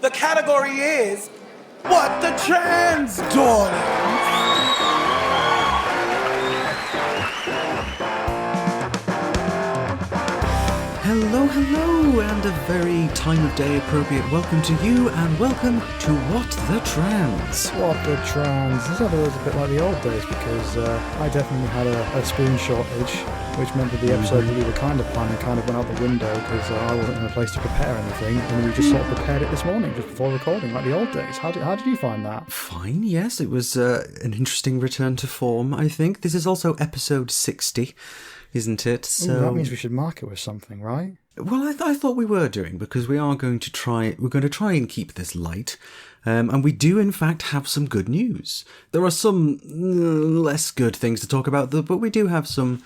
The category is What the Trans, Darling? Hello, and a very time of day appropriate welcome to you, and welcome to What the Trans. What the Trans. This episode was a bit like the old days because I definitely had a spoon shortage, which meant that the episode that we were kind of planning kind of went out the window because I wasn't in a place to prepare anything, and we just sort of prepared it this morning just before recording, like the old days. How did you find that? Fine, yes, it was an interesting return to form, I think. This is also episode 60. Isn't it? So Ooh, that means we should mark it with something, right? Well, I thought we were doing, because we're going to try and keep this light. And we do, in fact, have some good news. There are some less good things to talk about, but we do have some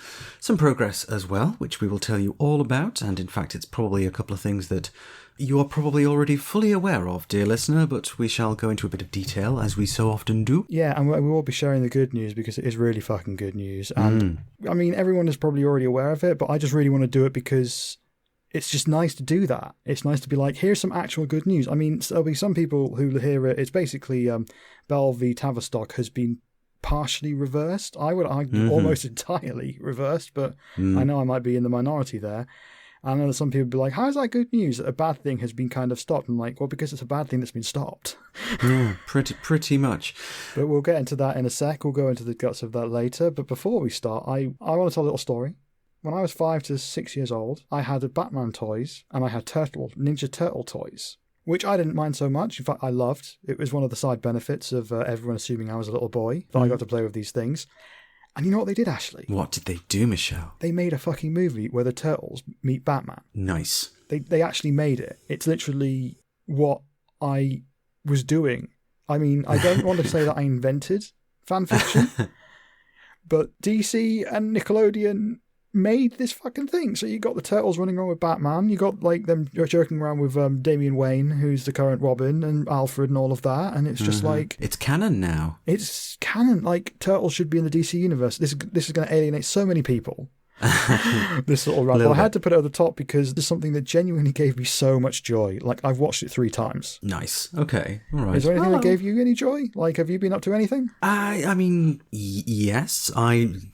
progress as well, which we will tell you all about. And in fact, it's probably a couple of things that you are probably already fully aware of, dear listener, but we shall go into a bit of detail, as we so often do. Yeah, and we will be sharing the good news because it is really fucking good news. And, I mean, everyone is probably already aware of it, but I just really want to do it because it's just nice to do that. It's nice to be like, here's some actual good news. I mean, there'll be some people who hear it. It's basically Bell V Tavistock has been partially reversed. I would argue almost entirely reversed, but I know I might be in the minority there. I know that some people be like, how is that good news that a bad thing has been kind of stopped? I'm like, well, because it's a bad thing that's been stopped. Yeah, pretty much. But we'll get into that in a sec. We'll go into the guts of that later. But before we start, I want to tell a little story. When I was 5 to 6 years old, I had Batman toys and I had Ninja Turtle toys, which I didn't mind so much. In fact, I loved. It was one of the side benefits of everyone assuming I was a little boy, that I got to play with these things. And you know what they did, Ashley? What did they do, Michelle? They made a fucking movie where the Turtles meet Batman. Nice. They actually made it. It's literally what I was doing. I mean, I don't want to say that I invented fan fiction, but DC and Nickelodeon made this fucking thing. So you got the Turtles running around with Batman, you got like them joking around with Damian Wayne, who's the current Robin, and Alfred and all of that, and it's just like, it's canon now. It's canon. Like, Turtles should be in the DC universe. This is going to alienate so many people. This little rant. But I had to put it at the top because there's something that genuinely gave me so much joy. Like, I've watched it 3 times. Nice. Okay. All right. Is there anything that gave you any joy? Like, have you been up to anything? I mean, yes. I've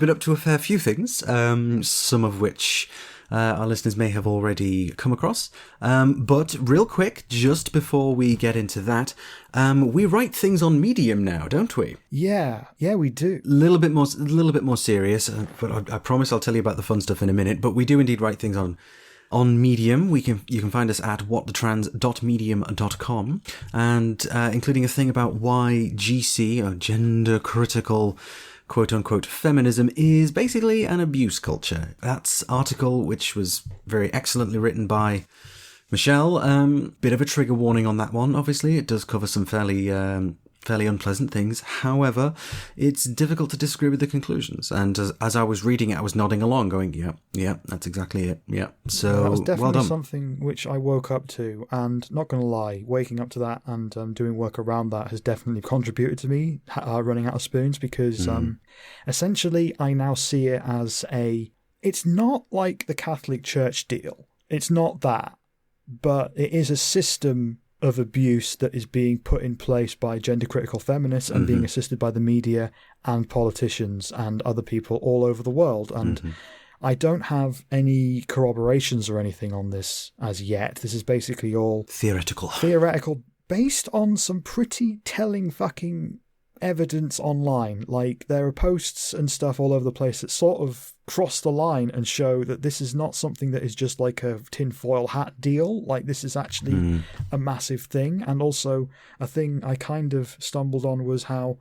been up to a fair few things, some of which our listeners may have already come across. But real quick, just before we get into that, we write things on Medium now, don't we? Yeah, we do. A little bit more serious, but I promise I'll tell you about the fun stuff in a minute. But we do indeed write things on Medium. You can find us at whatthetrans.medium.com, and including a thing about why GC, or gender critical quote-unquote feminism, is basically an abuse culture. That's article, which was very excellently written by Michelle. Bit of a trigger warning on that one, obviously. It does cover some fairly unpleasant things. However, it's difficult to disagree with the conclusions. And as I was reading it, I was nodding along, going, yeah, that's exactly it. Yeah. So, that was definitely well done. something which I woke up to, and not going to lie, waking up to that and doing work around that has definitely contributed to me running out of spoons, because essentially I now see it as it's not like the Catholic Church deal. It's not that, but it is a system of abuse that is being put in place by gender critical feminists and being assisted by the media and politicians and other people all over the world. And I don't have any corroborations or anything on this as yet. This is basically all theoretical, based on some pretty telling fucking evidence online. Like, there are posts and stuff all over the place that sort of cross the line and show that this is not something that is just like a tinfoil hat deal. Like, this is actually a massive thing. And also, a thing I kind of stumbled on was how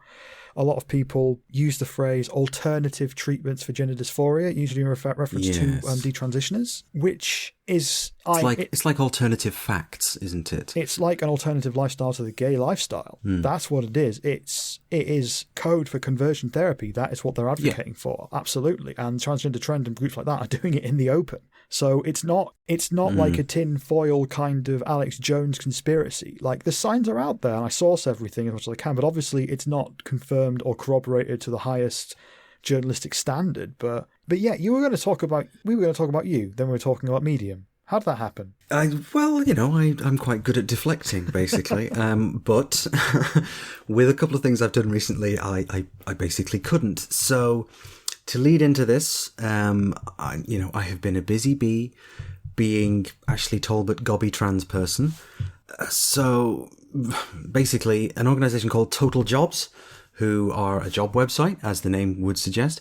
a lot of people use the phrase alternative treatments for gender dysphoria, usually in reference to detransitioners, which is... It's like alternative facts, isn't it? It's like an alternative lifestyle to the gay lifestyle. That's what it is. It is code for conversion therapy. That is what they're advocating for. Absolutely. And transgender trend and groups like that are doing it in the open. So it's not like a tin foil kind of Alex Jones conspiracy. Like, the signs are out there and I source everything as much as I can, but obviously it's not confirmed or corroborated to the highest journalistic standard. But yeah, we were going to talk about you, then we were talking about Medium. How'd that happen? I'm quite good at deflecting, basically. But with a couple of things I've done recently, I basically couldn't. So to lead into this, I have been a busy bee, being Ashley Talbot gobby trans person. So basically, an organisation called Total Jobs, who are a job website, as the name would suggest,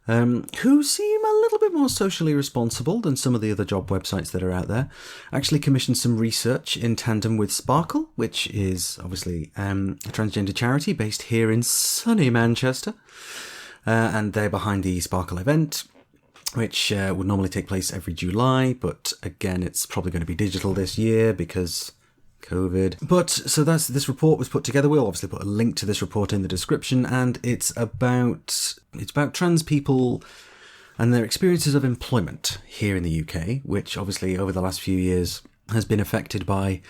who seem a little bit more socially responsible than some of the other job websites that are out there, actually commissioned some research in tandem with Sparkle, which is obviously a transgender charity based here in sunny Manchester. And they're behind the Sparkle event, which would normally take place every July, but again, it's probably going to be digital this year because COVID. But so this report was put together. We'll obviously put a link to this report in the description, and it's about trans people and their experiences of employment here in the UK, which obviously over the last few years has been affected by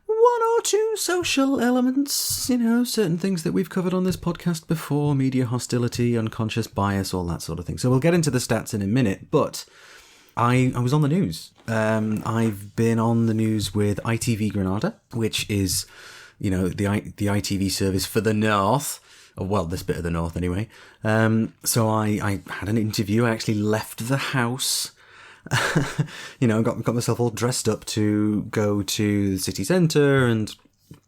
one or two social elements, certain things that we've covered on this podcast before, media hostility, unconscious bias, all that sort of thing. So we'll get into the stats in a minute, but I was on the news. I've been on the news with ITV Granada, which is, the ITV service for the North. Well, this bit of the North anyway. So I had an interview. I actually left the house. Got myself all dressed up to go to the city centre and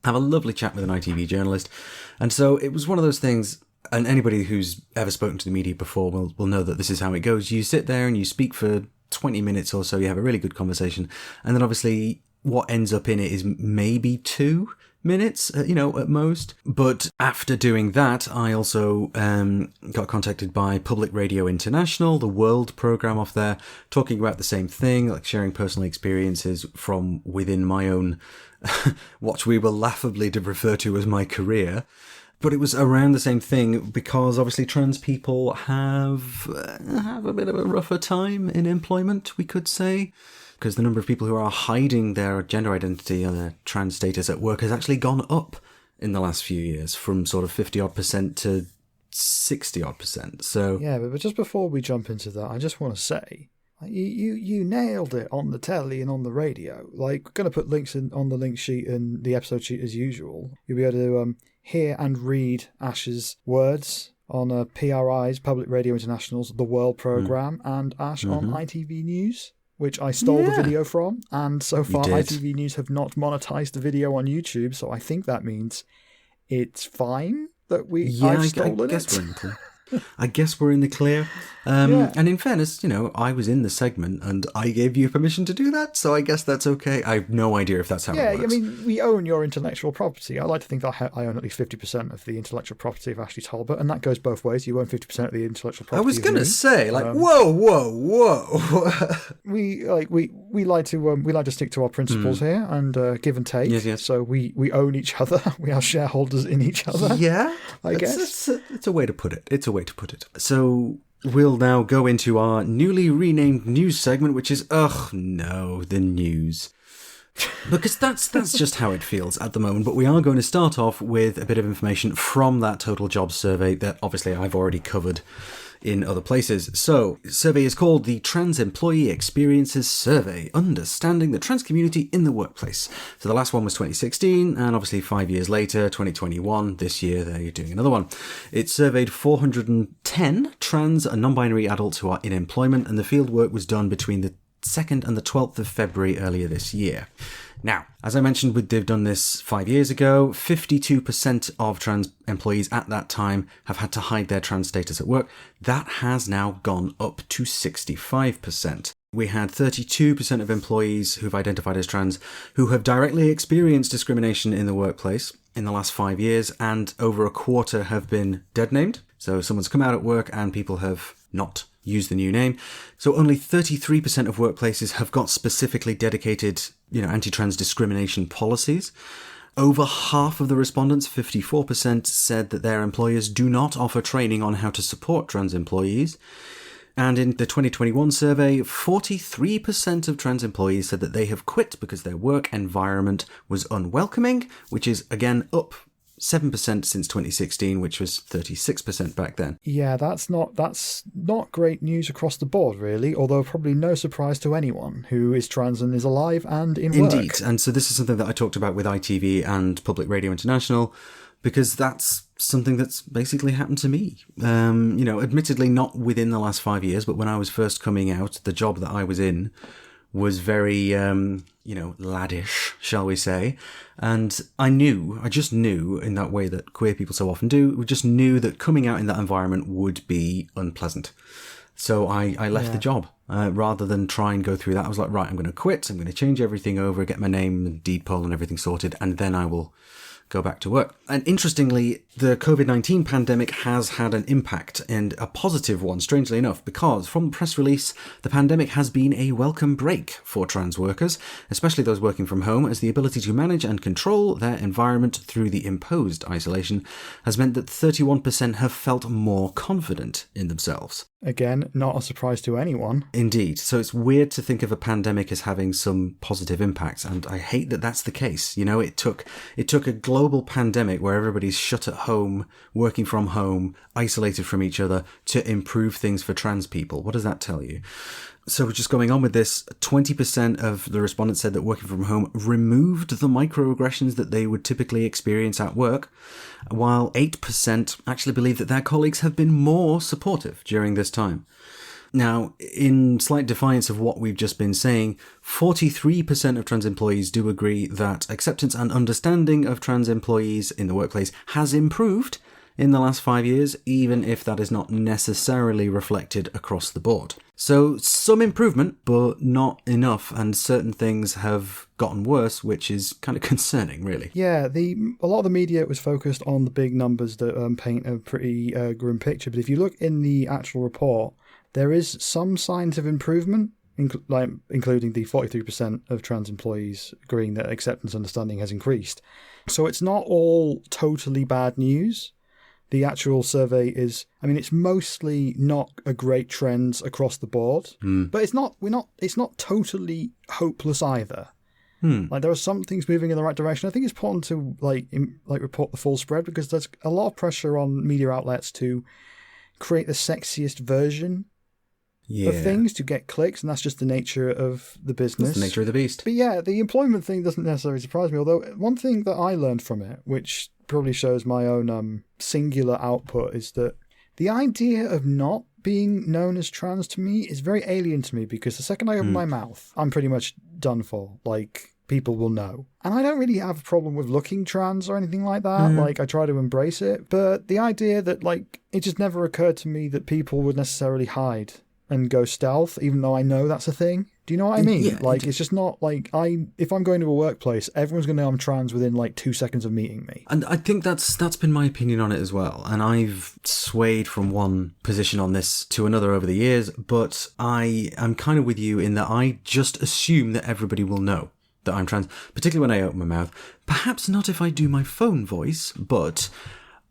have a lovely chat with an ITV journalist. And so it was one of those things, and anybody who's ever spoken to the media before will know that this is how it goes. You sit there and you speak for 20 minutes or so, you have a really good conversation, and then obviously what ends up in it is maybe 2 minutes, at most. But after doing that, I also got contacted by Public Radio International, the World programme off there, talking about the same thing, like sharing personal experiences from within my own, what we will laughably refer to as my career. But it was around the same thing because obviously trans people have a bit of a rougher time in employment, we could say, because the number of people who are hiding their gender identity and their trans status at work has actually gone up in the last few years, from sort of 50-odd% to 60-odd%. So yeah, but just before we jump into that, I just want to say, you nailed it on the telly and on the radio. Like, we're going to put links on the link sheet and the episode sheet as usual. You'll be able to hear and read Ash's words on PRI's, Public Radio International's The World programme, and Ash on ITV News, which I stole the video from. And so far, ITV News have not monetized the video on YouTube, so I think that means it's fine that I've stolen it. I guess we're in the clear. And in fairness, I was in the segment and I gave you permission to do that, so I guess that's okay. I have no idea if that's how it works. Yeah, I mean, we own your intellectual property. I like to think that I own at least 50% of the intellectual property of Ashley Talbot, and that goes both ways. You own 50% of the intellectual property. I was going to say, whoa. We like to stick to our principles here and give and take. Yes. So we own each other. We are shareholders in each other. Yeah, I guess it's a way to put it. So we'll now go into our newly renamed news segment, which is the news. Because that's just how it feels at the moment. But we are going to start off with a bit of information from that Total Jobs survey that obviously I've already covered in other places. So, the survey is called the Trans Employee Experiences Survey, Understanding the Trans Community in the Workplace. So the last one was 2016, and obviously 5 years later, 2021, this year, they're doing another one. It surveyed 410 trans and non-binary adults who are in employment, and the field work was done between the 2nd and the 12th of February earlier this year. Now, as I mentioned, they've done this 5 years ago. 52% of trans employees at that time have had to hide their trans status at work. That has now gone up to 65%. We had 32% of employees who've identified as trans who have directly experienced discrimination in the workplace in the last 5 years, and over a quarter have been dead named. So someone's come out at work and people have not used the new name. So only 33% of workplaces have got specifically dedicated, anti-trans discrimination policies. Over half of the respondents, 54%, said that their employers do not offer training on how to support trans employees. And in the 2021 survey, 43% of trans employees said that they have quit because their work environment was unwelcoming, which is, again, up 7% since 2016, which was 36% back then. Yeah, that's not great news across the board, really, although probably no surprise to anyone who is trans and is alive and in work. Indeed. And so this is something that I talked about with ITV and Public Radio International, because that's something that's basically happened to me. Admittedly not within the last 5 years, but when I was first coming out, the job that I was in was very, laddish, shall we say. And I just knew in that way that queer people so often do, we just knew that coming out in that environment would be unpleasant. So I left the job. Rather than try and go through that, I was like, right, I'm going to quit. I'm going to change everything over, get my name and deed poll and everything sorted, and then I will go back to work. And interestingly, the COVID-19 pandemic has had an impact, and a positive one, strangely enough, because from the press release, the pandemic has been a welcome break for trans workers, especially those working from home, as the ability to manage and control their environment through the imposed isolation has meant that 31% have felt more confident in themselves. Again, not a surprise to anyone. Indeed. So it's weird to think of a pandemic as having some positive impacts, and I hate that that's the case. You know, it took a global pandemic where everybody's shut at home, working from home, isolated from each other, to improve things for trans people. What does that tell you? So just going on with this, 20% of the respondents said that working from home removed the microaggressions that they would typically experience at work, while 8% actually believe that their colleagues have been more supportive during this time. Now, in slight defiance of what we've just been saying, 43% of trans employees do agree that acceptance and understanding of trans employees in the workplace has improved in the last 5 years, even if that is not necessarily reflected across the board. So some improvement, but not enough, and certain things have gotten worse, which is kind of concerning, really. Yeah, a lot of the media was focused on the big numbers that paint a pretty grim picture, but if you look in the actual report, there is some signs of improvement, including the 43% of trans employees agreeing that acceptance and understanding has increased. So it's not all totally bad news. The actual survey it's mostly not a great trend across the board, but it's not totally hopeless either. Like, there are some things moving in the right direction. I think it's important to report the full spread, because there's a lot of pressure on media outlets to create the sexiest version of things to get clicks, and that's just the nature of the business. That's the nature of the beast. But yeah, the employment thing doesn't necessarily surprise me, although one thing that I learned from it, which probably shows my own singular output, is that the idea of not being known as trans to me is very alien to me, because the second I open my mouth, I'm pretty much done for. Like, people will know. And I don't really have a problem with looking trans or anything like that. Like, I try to embrace it. But the idea that, it just never occurred to me that people would necessarily hide and go stealth, even though I know that's a thing. Do you know what I mean? Yeah, it's just not if I'm going to a workplace, everyone's going to know I'm trans within 2 seconds of meeting me. And I think that's been my opinion on it as well. And I've swayed from one position on this to another over the years, but I am kind of with you in that I just assume that everybody will know that I'm trans, particularly when I open my mouth. Perhaps not if I do my phone voice, but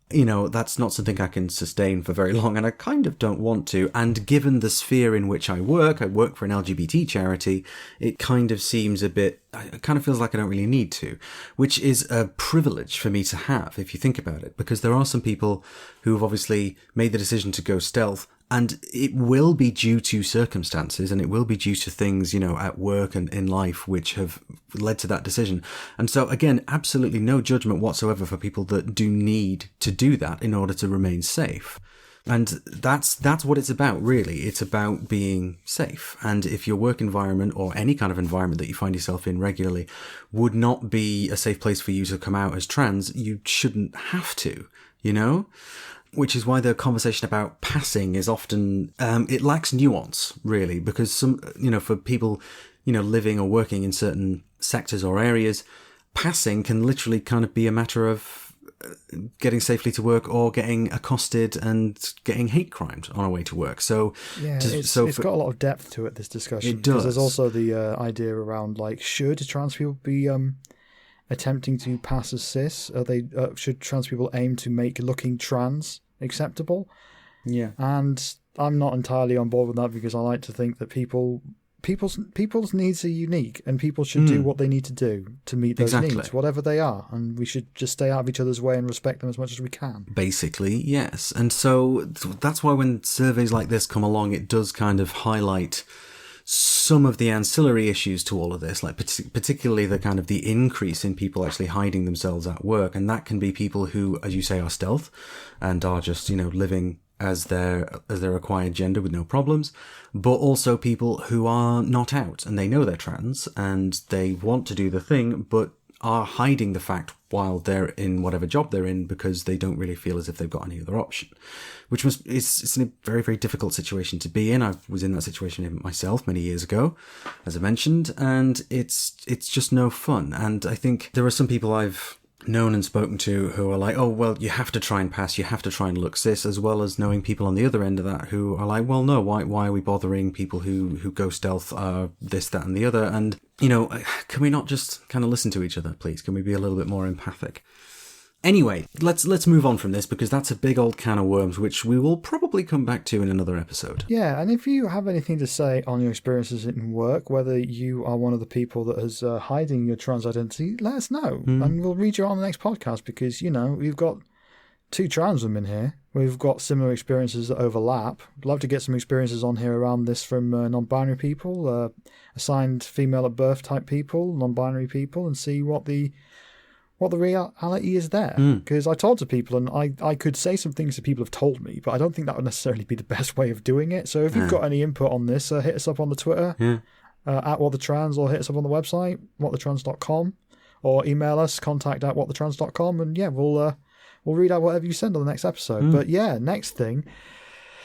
that's not something I can sustain for very long, and I kind of don't want to. And given the sphere in which I work for an LGBT charity, it kind of seems it kind of feels like I don't really need to, which is a privilege for me to have, if you think about it, because there are some people who have obviously made the decision to go stealth, and it will be due to circumstances, and it will be due to things, at work and in life, which have led to that decision. And so, again, absolutely no judgment whatsoever for people that do need to do that in order to remain safe. And that's what it's about, really. It's about being safe. And if your work environment, or any kind of environment that you find yourself in regularly, would not be a safe place for you to come out as trans, you shouldn't have to, Which is why the conversation about passing is often, it lacks nuance, really, because for people, living or working in certain sectors or areas, passing can literally kind of be a matter of getting safely to work or getting accosted and getting hate crimed on our way to work. So yeah, it's got a lot of depth to it, this discussion. It does. Because there's also the idea around, should trans people be attempting to pass as cis? Should trans people aim to make looking trans acceptable? Yeah. And I'm not entirely on board with that, because I like to think that people people's needs are unique, and people should do what they need to do to meet those needs, whatever they are, and we should just stay out of each other's way and respect them as much as we can. Basically, yes. And so that's why when surveys like this come along, it does kind of highlight some of the ancillary issues to all of this, like particularly the kind of the increase in people actually hiding themselves at work. And that can be people who, as you say, are stealth and are just, living as their acquired gender with no problems, but also people who are not out and they know they're trans and they want to do the thing, but are hiding the fact while they're in whatever job they're in because they don't really feel as if they've got any other option, which it's a very, very difficult situation to be in. I was in that situation myself many years ago, as I mentioned, and it's just no fun. And I think there are some people I've known and spoken to who are like, oh, well, you have to try and pass, you have to try and look cis, as well as knowing people on the other end of that who are like, well, no, why are we bothering? People who go stealth are this, that, and the other. And, can we not just kind of listen to each other, please? Can we be a little bit more empathic? Anyway, let's move on from this, because that's a big old can of worms, which we will probably come back to in another episode. Yeah, and if you have anything to say on your experiences in work, whether you are one of the people that is hiding your trans identity, let us know, and we'll read you on the next podcast, because, we've got 2 trans women here. We've got similar experiences that overlap. I'd love to get some experiences on here around this from non-binary people, assigned female at birth type people, non-binary people, and see what the reality is there. Because I talk to people, and I could say some things that people have told me, but I don't think that would necessarily be the best way of doing it. So if you've got any input on this, hit us up on the Twitter, at whatthetrans, or hit us up on the website, whatthetrans.com, or email us, contact@whatthetrans.com, and we'll read out whatever you send on the next episode. But next thing,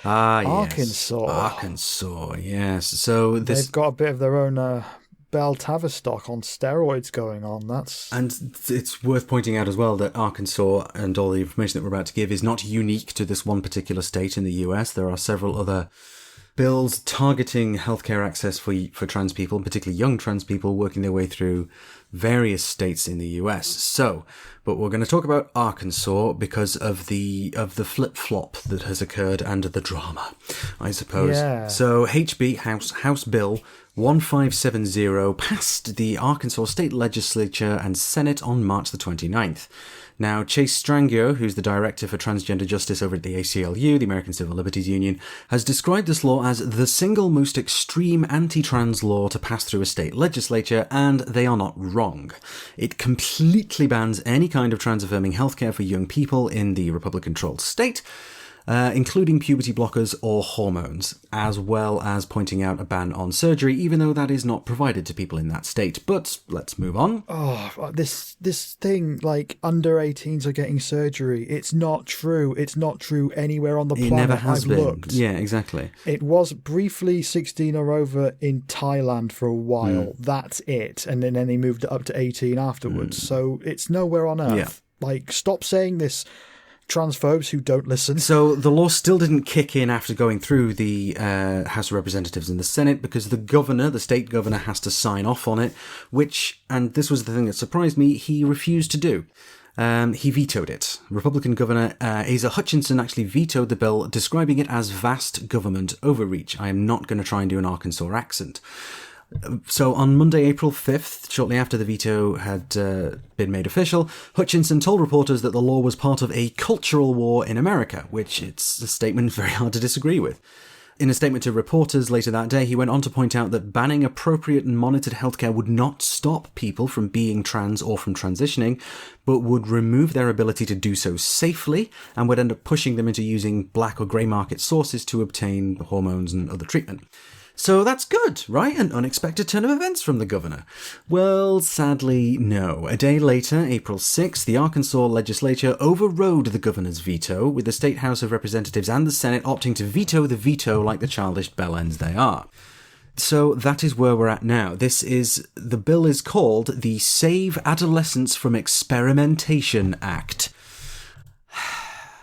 Arkansas. Arkansas, yes. So they've got a bit of their own Bell Tavistock on steroids going on. And it's worth pointing out as well that Arkansas, and all the information that we're about to give, is not unique to this one particular state in the US. There are several other bills targeting healthcare access for trans people, particularly young trans people, working their way through various states in the US. But we're going to talk about Arkansas because of the flip-flop that has occurred and the drama, I suppose. Yeah. So House Bill 1570 passed the Arkansas State Legislature and Senate on March the 29th. Now, Chase Strangio, who's the Director for Transgender Justice over at the ACLU, the American Civil Liberties Union, has described this law as the single most extreme anti-trans law to pass through a state legislature, and they are not wrong. It completely bans any kind of trans-affirming healthcare for young people in the Republican-controlled state, including puberty blockers or hormones, as well as pointing out a ban on surgery, even though that is not provided to people in that state. But let's move on. Oh, this thing, like, under 18s are getting surgery. It's not true. It's not true anywhere on the planet. It never has been. Looked. Yeah, exactly. It was briefly 16 or over in Thailand for a while. That's it. And then they moved it up to 18 afterwards. So it's nowhere on Earth. Yeah. Like, stop saying this, transphobes who don't listen. So the law still didn't kick in after going through the House of Representatives and the Senate, because the state governor, has to sign off on it, and this was the thing that surprised me, he refused to do. He vetoed it. Republican Governor Asa Hutchinson actually vetoed the bill, describing it as vast government overreach. I am not going to try and do an Arkansas accent. So on Monday, April 5th, shortly after the veto had been made official, Hutchinson told reporters that the law was part of a cultural war in America, which it's a statement very hard to disagree with. In a statement to reporters later that day, he went on to point out that banning appropriate and monitored healthcare would not stop people from being trans or from transitioning, but would remove their ability to do so safely and would end up pushing them into using black or grey market sources to obtain hormones and other treatment. So that's good, right? An unexpected turn of events from the governor. Well, sadly, no. A day later, April 6th, the Arkansas legislature overrode the governor's veto, with the State House of Representatives and the Senate opting to veto the veto like the childish bellends they are. So that is where we're at now. The bill is called the Save Adolescents from Experimentation Act.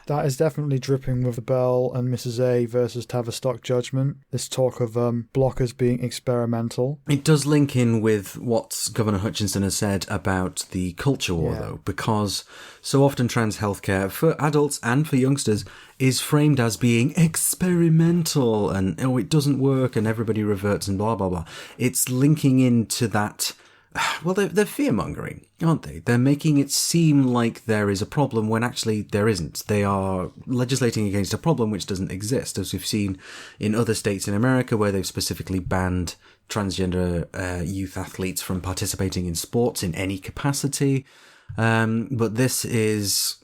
That is definitely dripping with the Bell and Mrs. A versus Tavistock judgment. This talk of blockers being experimental. It does link in with what Governor Hutchinson has said about the culture war, though, because so often trans healthcare for adults and for youngsters is framed as being experimental and, oh, it doesn't work and everybody reverts and blah, blah, blah. It's linking into that. Well, they're fear-mongering, aren't they? They're making it seem like there is a problem when actually there isn't. They are legislating against a problem which doesn't exist, as we've seen in other states in America where they've specifically banned transgender youth athletes from participating in sports in any capacity. But this is,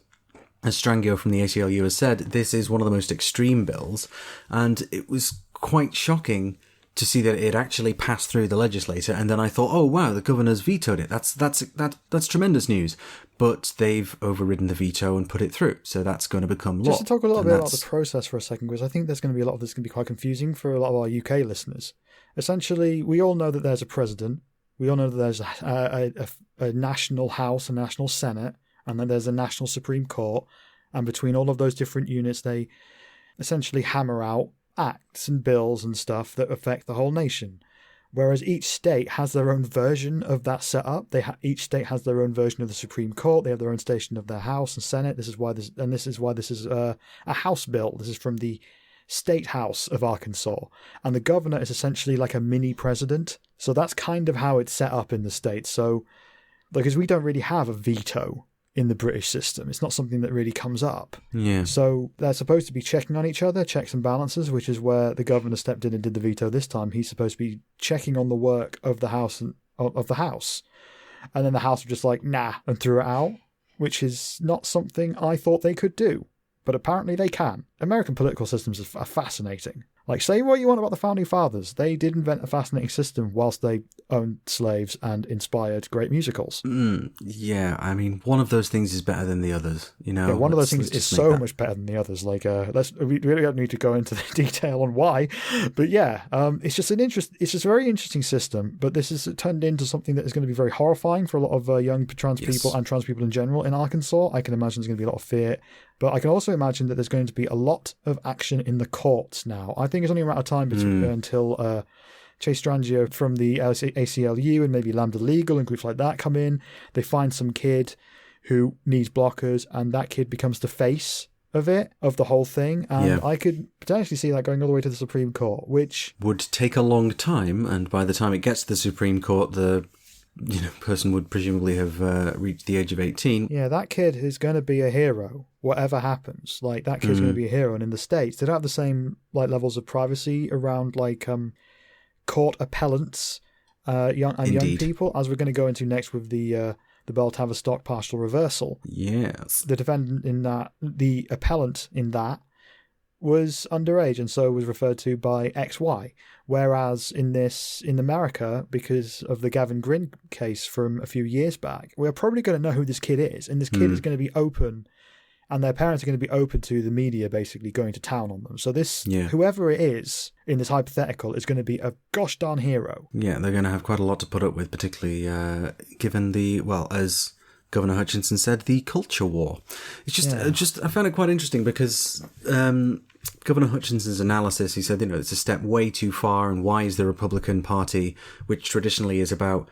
as Strangio from the ACLU has said, this is one of the most extreme bills, and it was quite shocking to see that it actually passed through the legislature, and then I thought, oh wow, the governor's vetoed it. That's tremendous news. But they've overridden the veto and put it through, so that's going to become law. Just to talk a little bit about the process for a second, because I think there's going to be a lot of this going to be quite confusing for a lot of our UK listeners. Essentially, we all know that there's a president, we all know that there's a national House, a national Senate, and then there's a national Supreme Court, and between all of those different units, they essentially hammer out acts and bills and stuff that affect the whole nation. Whereas each state has their own version of that setup. Each state has their own version of the Supreme Court. They have their own station of their House and Senate. This is why this is a House bill. This is from the State House of Arkansas. And the governor is essentially like a mini president. So that's kind of how it's set up in the States. So, because we don't really have a veto in the British system. It's not something that really comes up. Yeah. So they're supposed to be checking on each other, checks and balances, which is where the governor stepped in and did the veto this time. He's supposed to be checking on the work of the House and then the House were just like, nah, and threw it out, which is not something I thought they could do. But apparently they can. American political systems are fascinating. Like, say what you want about the Founding Fathers. They did invent a fascinating system whilst they owned slaves and inspired great musicals. Yeah, I mean, one of those things is better than the others, you know? Yeah, one of those things is so much better than the others. Like, we really don't need to go into the detail on why. But yeah, it's just a very interesting system. But this has turned into something that is going to be very horrifying for a lot of young trans people and trans people in general in Arkansas. I can imagine there's going to be a lot of fear. But I can also imagine that there's going to be a lot of action in the courts now. I think it's only a matter of time until Chase Strangio from the ACLU and maybe Lambda Legal and groups like that come in. They find some kid who needs blockers, and that kid becomes the face of the whole thing. And I could potentially see that going all the way to the Supreme Court, which would take a long time. And by the time it gets to the Supreme Court, the person would presumably have reached the age of 18. Yeah, that kid is going to be a hero, whatever happens. Like, that kid's going to be a hero. And in the States, they don't have the same levels of privacy around court appellants, young people, as we're going to go into next with the Bell Tavistock partial reversal. Yes. The defendant in that, the appellant in that, was underage and so was referred to by XY. Whereas in America, because of the Gavin Grin case from a few years back, we're probably going to know who this kid is. And this kid is going to be open, and their parents are going to be open to the media basically going to town on them. So whoever it is in this hypothetical is going to be a gosh darn hero. Yeah, they're going to have quite a lot to put up with, particularly given as Governor Hutchinson said, the culture war. It's just I found it quite interesting because Governor Hutchinson's analysis, he said, it's a step way too far, and why is the Republican Party, which traditionally is about,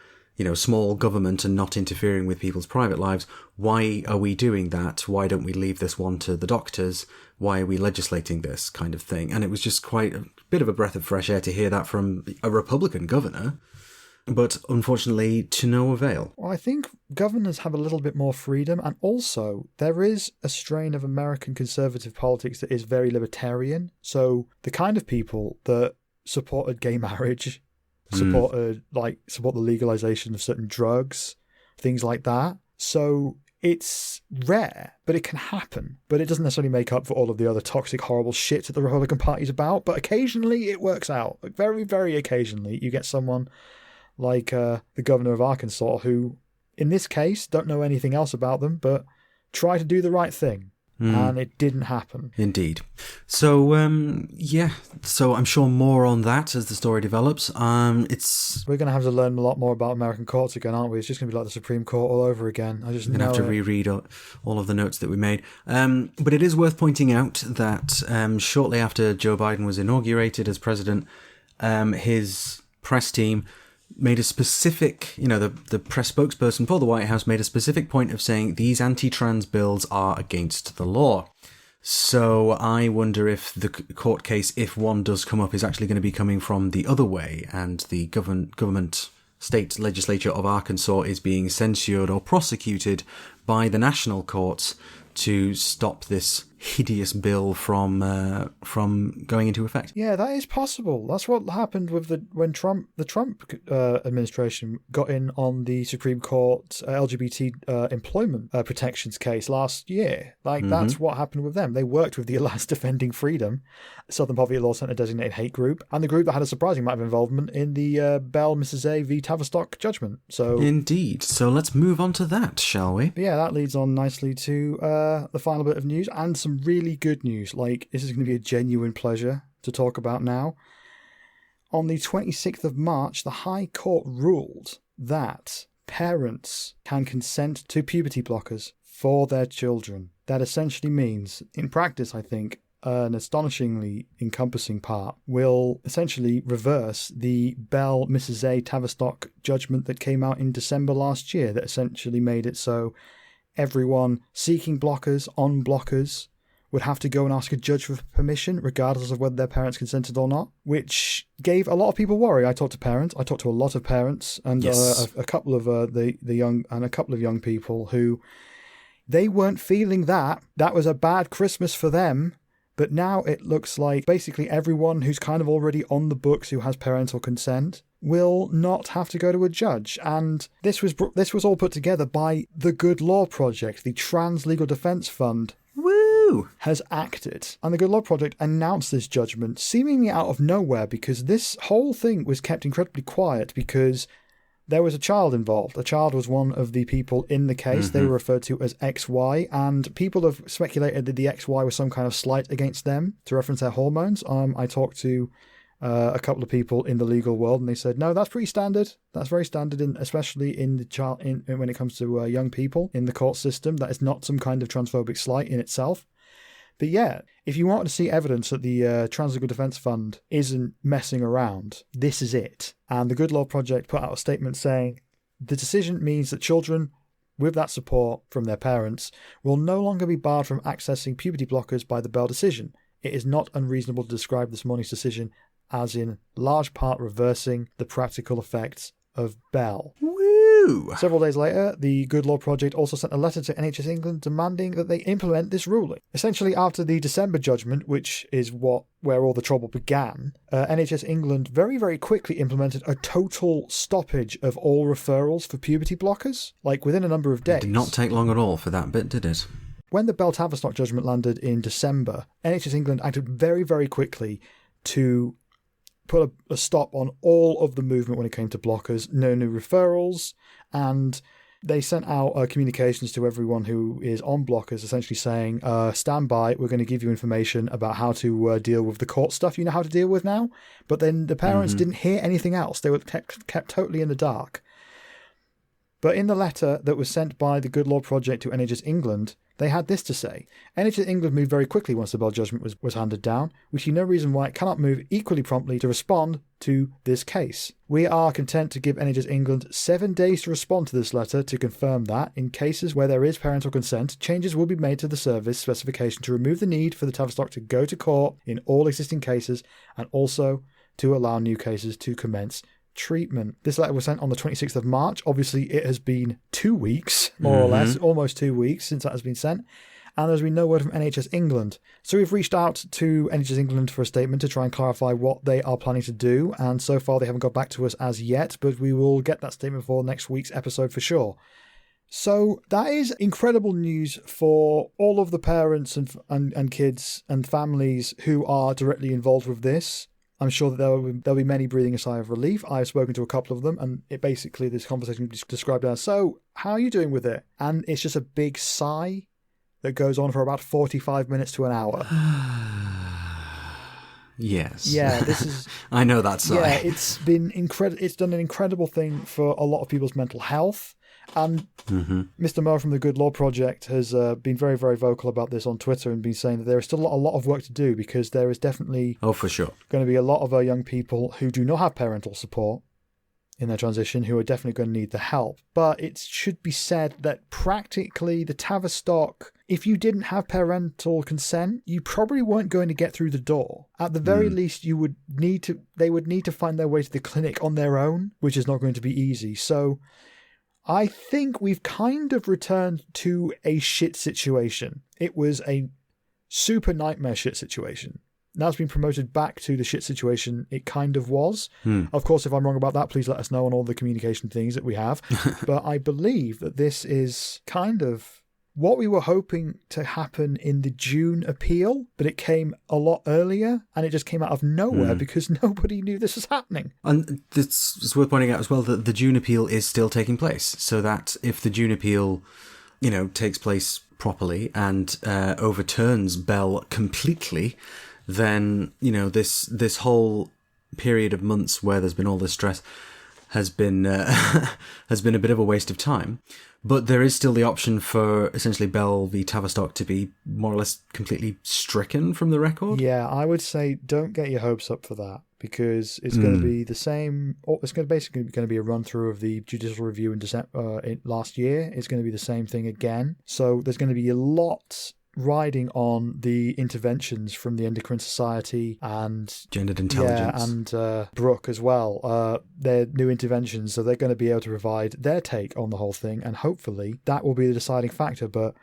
small government and not interfering with people's private lives, why are we doing that? Why don't we leave this one to the doctors? Why are we legislating this kind of thing? And it was just quite a bit of a breath of fresh air to hear that from a Republican governor. But unfortunately, to no avail. Well, I think governors have a little bit more freedom, and also there is a strain of American conservative politics that is very libertarian. So the kind of people that supported gay marriage, supported the legalization of certain drugs, things like that. So it's rare, but it can happen. But it doesn't necessarily make up for all of the other toxic, horrible shit that the Republican Party's about. But occasionally it works out. Like, very, very occasionally you get someone like the governor of Arkansas, who, in this case, don't know anything else about them, but try to do the right thing. and it didn't happen. Indeed. So, so I'm sure more on that as the story develops. We're going to have to learn a lot more about American courts again, aren't we? It's just going to be like the Supreme Court all over again. I just We're going to have to reread all of the notes that we made. But it is worth pointing out that shortly after Joe Biden was inaugurated as president, his press team made a specific, the press spokesperson for the White House made a specific point of saying these anti-trans bills are against the law. So I wonder if the court case, if one does come up, is actually going to be coming from the other way, and the government state legislature of Arkansas is being censured or prosecuted by the national courts to stop this hideous bill from going into effect. Yeah, that is possible. That's what happened with when the Trump administration got in on the Supreme Court LGBT employment protections case last year. That's what happened with them. They worked with the Alliance Defending Freedom, Southern Poverty Law Center designated hate group, and the group that had a surprising amount of involvement in the Bell V Tavistock judgment. So indeed. So let's move on to that, shall we? Yeah, that leads on nicely to the final bit of news, and some really good news. This is going to be a genuine pleasure to talk about now. On the 26th of March, the High Court ruled that parents can consent to puberty blockers for their children. That essentially means, in practice, I think, an astonishingly encompassing part, will essentially reverse the Bell V Tavistock judgment that came out in December last year, that essentially made it so everyone seeking blockers on blockers would have to go and ask a judge for permission, regardless of whether their parents consented or not, which gave a lot of people worry. I talked to a lot of parents, and yes. a couple of the young, and a couple of young people who they weren't feeling that. That was a bad Christmas for them. But now it looks like basically everyone who's kind of already on the books who has parental consent will not have to go to a judge. And this was all put together by the Good Law Project, the Trans Legal Defense Fund. Woo! Has acted. And the Good Law Project announced this judgment seemingly out of nowhere, because this whole thing was kept incredibly quiet because there was a child involved. A child was one of the people in the case. They were referred to as XY, and people have speculated that the XY was some kind of slight against them to reference their hormones. I talked to a couple of people in the legal world, and they said, no, that's pretty standard. That's very standard, especially in the child when it comes to young people in the court system. That is not some kind of transphobic slight in itself. But yeah, if you want to see evidence that the Trans Legal Defense Fund isn't messing around, this is it. And the Good Law Project put out a statement saying, the decision means that children with that support from their parents will no longer be barred from accessing puberty blockers by the Bell decision. It is not unreasonable to describe this morning's decision as in large part reversing the practical effects of Bell. Woo! Several days later, the Good Law Project also sent a letter to NHS England demanding that they implement this ruling. Essentially, after the December judgment, which is where all the trouble began, NHS England very, very quickly implemented a total stoppage of all referrals for puberty blockers, within a number of days. It did not take long at all for that bit, did it? When the Bell Tavistock judgment landed in December, NHS England acted very, very quickly to put a stop on all of the movement when it came to blockers, no new referrals, and they sent out communications to everyone who is on blockers, essentially saying, stand by, we're going to give you information about how to deal with the court stuff you know how to deal with now. But then the parents didn't hear anything else. They were kept totally in the dark. But in the letter that was sent by the Good Law Project to NHS England, they had this to say. NHS England moved very quickly once the Bell judgment was handed down. We see no reason why it cannot move equally promptly to respond to this case. We are content to give NHS England 7 days to respond to this letter to confirm that, in cases where there is parental consent, changes will be made to the service specification to remove the need for the Tavistock to go to court in all existing cases, and also to allow new cases to commence treatment. This letter was sent on the 26th of March. Obviously, it has been 2 weeks, more or less, almost 2 weeks since that has been sent, and there's been no word from NHS England. So we've reached out to NHS England for a statement to try and clarify what they are planning to do, and so far they haven't got back to us as yet, but we will get that statement for next week's episode for sure. So that is incredible news for all of the parents and kids and families who are directly involved with this. I'm sure that there'll be many breathing a sigh of relief. I've spoken to a couple of them, and this conversation is described as, so, how are you doing with it? And it's just a big sigh that goes on for about 45 minutes to an hour. Yes. Yeah, this is... I know that sigh. Yeah, it's been it's done an incredible thing for a lot of people's mental health. And Mr. Moe from the Good Law Project has been very, very vocal about this on Twitter and been saying that there is still a lot of work to do, because there is definitely for sure going to be a lot of our young people who do not have parental support in their transition who are definitely going to need the help. But it should be said that practically the Tavistock, if you didn't have parental consent, you probably weren't going to get through the door. At the very least, they would need to find their way to the clinic on their own, which is not going to be easy. So I think we've kind of returned to a shit situation. It was a super nightmare shit situation. Now it's been promoted back to the shit situation it kind of was. Of course, if I'm wrong about that, please let us know on all the communication things that we have. But I believe that this is kind of what we were hoping to happen in the June appeal, but it came a lot earlier, and it just came out of nowhere because nobody knew this was happening. And it's worth pointing out as well that the June appeal is still taking place, so that if the June appeal, takes place properly and overturns Bell completely, then, this whole period of months where there's been all this stress has been a bit of a waste of time. But there is still the option for essentially Bell v Tavistock to be more or less completely stricken from the record. Yeah, I would say don't get your hopes up for that, because it's going to be the same. It's basically going to be a run through of the judicial review in December last year. It's going to be the same thing again. So there's going to be a lot riding on the interventions from the Endocrine Society and Gendered Intelligence, and Brooke as well. Their new interventions, so they're going to be able to provide their take on the whole thing, and hopefully that will be the deciding factor. But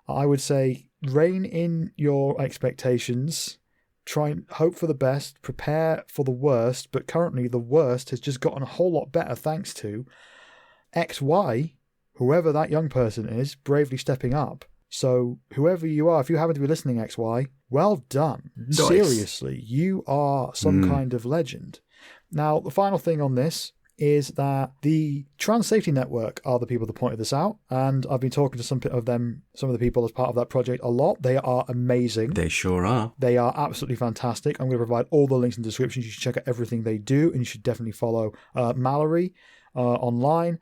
I would say rein in your expectations, try and hope for the best, prepare for the worst. But currently the worst has just gotten a whole lot better thanks to XY, whoever that young person is, bravely stepping up. So whoever you are, if you happen to be listening, XY, well done. Nice. Seriously, you are some kind of legend. Now, the final thing on this is that the Trans Safety Network are the people that pointed this out, and I've been talking to some of the people as part of that project a lot. They are amazing. They sure are. They are absolutely fantastic. I'm going to provide all the links in the description. You should check out everything they do, and you should definitely follow Mallory online.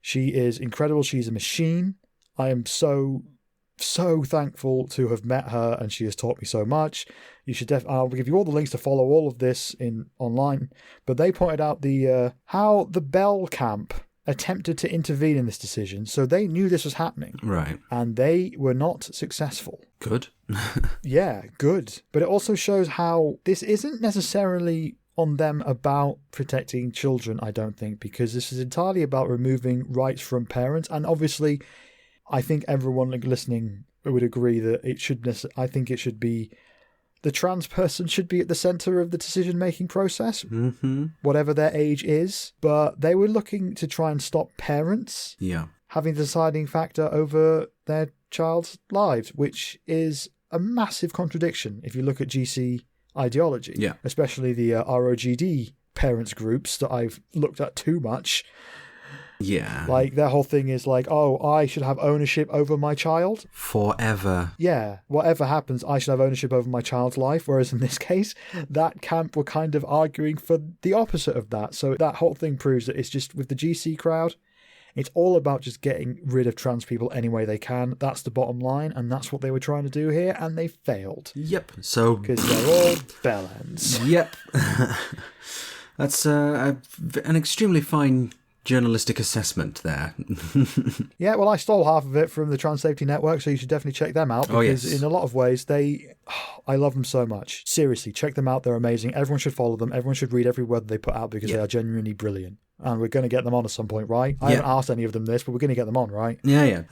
She is incredible. She's a machine. I am so thankful to have met her, and she has taught me so much. You should I'll give you all the links to follow all of this in online. But they pointed out the how the Bell camp attempted to intervene in this decision, so they knew this was happening, right? And they were not successful. Good. Yeah, good. But it also shows how this isn't necessarily on them about protecting children, I don't think, because this is entirely about removing rights from parents. And obviously, I think everyone listening would agree that I think it should be the trans person should be at the center of the decision-making process, whatever their age is. But they were looking to try and stop parents having the deciding factor over their child's lives, which is a massive contradiction if you look at GC ideology, especially the ROGD parents groups that I've looked at too much. Yeah. Like, their whole thing is like, oh, I should have ownership over my child. Forever. Yeah. Whatever happens, I should have ownership over my child's life. Whereas in this case, that camp were kind of arguing for the opposite of that. So that whole thing proves that it's just, with the GC crowd, it's all about just getting rid of trans people any way they can. That's the bottom line, and that's what they were trying to do here, and they failed. Yep. So, because they're all bellends. Yep. That's an extremely fine journalistic assessment there. Yeah, well, I stole half of it from the Trans Safety Network, so you should definitely check them out, because in a lot of ways, I love them so much. Seriously, check them out. They're amazing. Everyone should follow them. Everyone should read every word they put out, because they are genuinely brilliant. And we're going to get them on at some point, right? I haven't asked any of them this, but we're going to get them on, right? Yeah.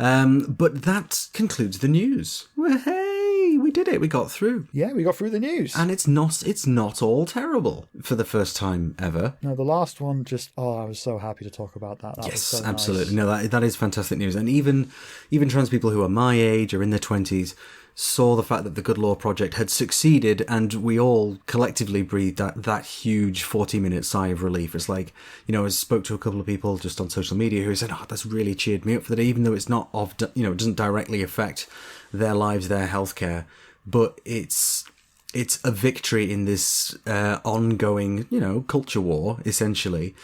But that concludes the news. Well, hey, we did it. We got through. Yeah, we got through the news. And it's not all terrible for the first time ever. No, the last one I was so happy to talk about that. That was so absolutely. Nice. No, that is fantastic news. And even trans people who are my age or in their 20s, saw the fact that the Good Law Project had succeeded, and we all collectively breathed that huge 40-minute sigh of relief. It's like, I spoke to a couple of people just on social media who said, "Oh, that's really cheered me up for the day," even though it's not it doesn't directly affect their lives, their healthcare, but it's a victory in this ongoing, culture war, essentially,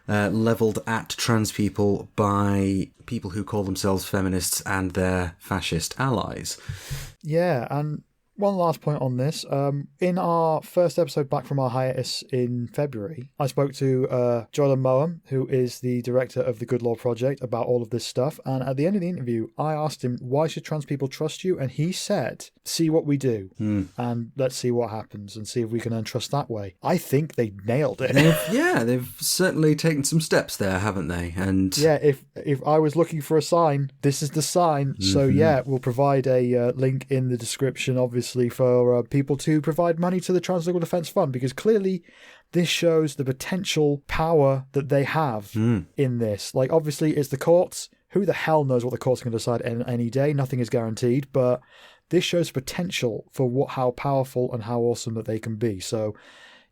levelled at trans people by people who call themselves feminists and their fascist allies. Yeah, and one last point on this. In our first episode back from our hiatus in February, I spoke to Jordan Moam, who is the director of the Good Law Project, about all of this stuff. And at the end of the interview, I asked him, why should trans people trust you? And he said, see what we do, and let's see what happens and see if we can earn trust that way. I think they nailed it. They've certainly taken some steps there, haven't they? And yeah, if I was looking for a sign, this is the sign. So yeah, we'll provide a link in the description, obviously, for people to provide money to the Trans Legal Defence Fund, because clearly this shows the potential power that they have in this. Like, obviously, it's the courts. Who the hell knows what the courts are going to decide any day? Nothing is guaranteed, but this shows potential for how powerful and how awesome that they can be. So,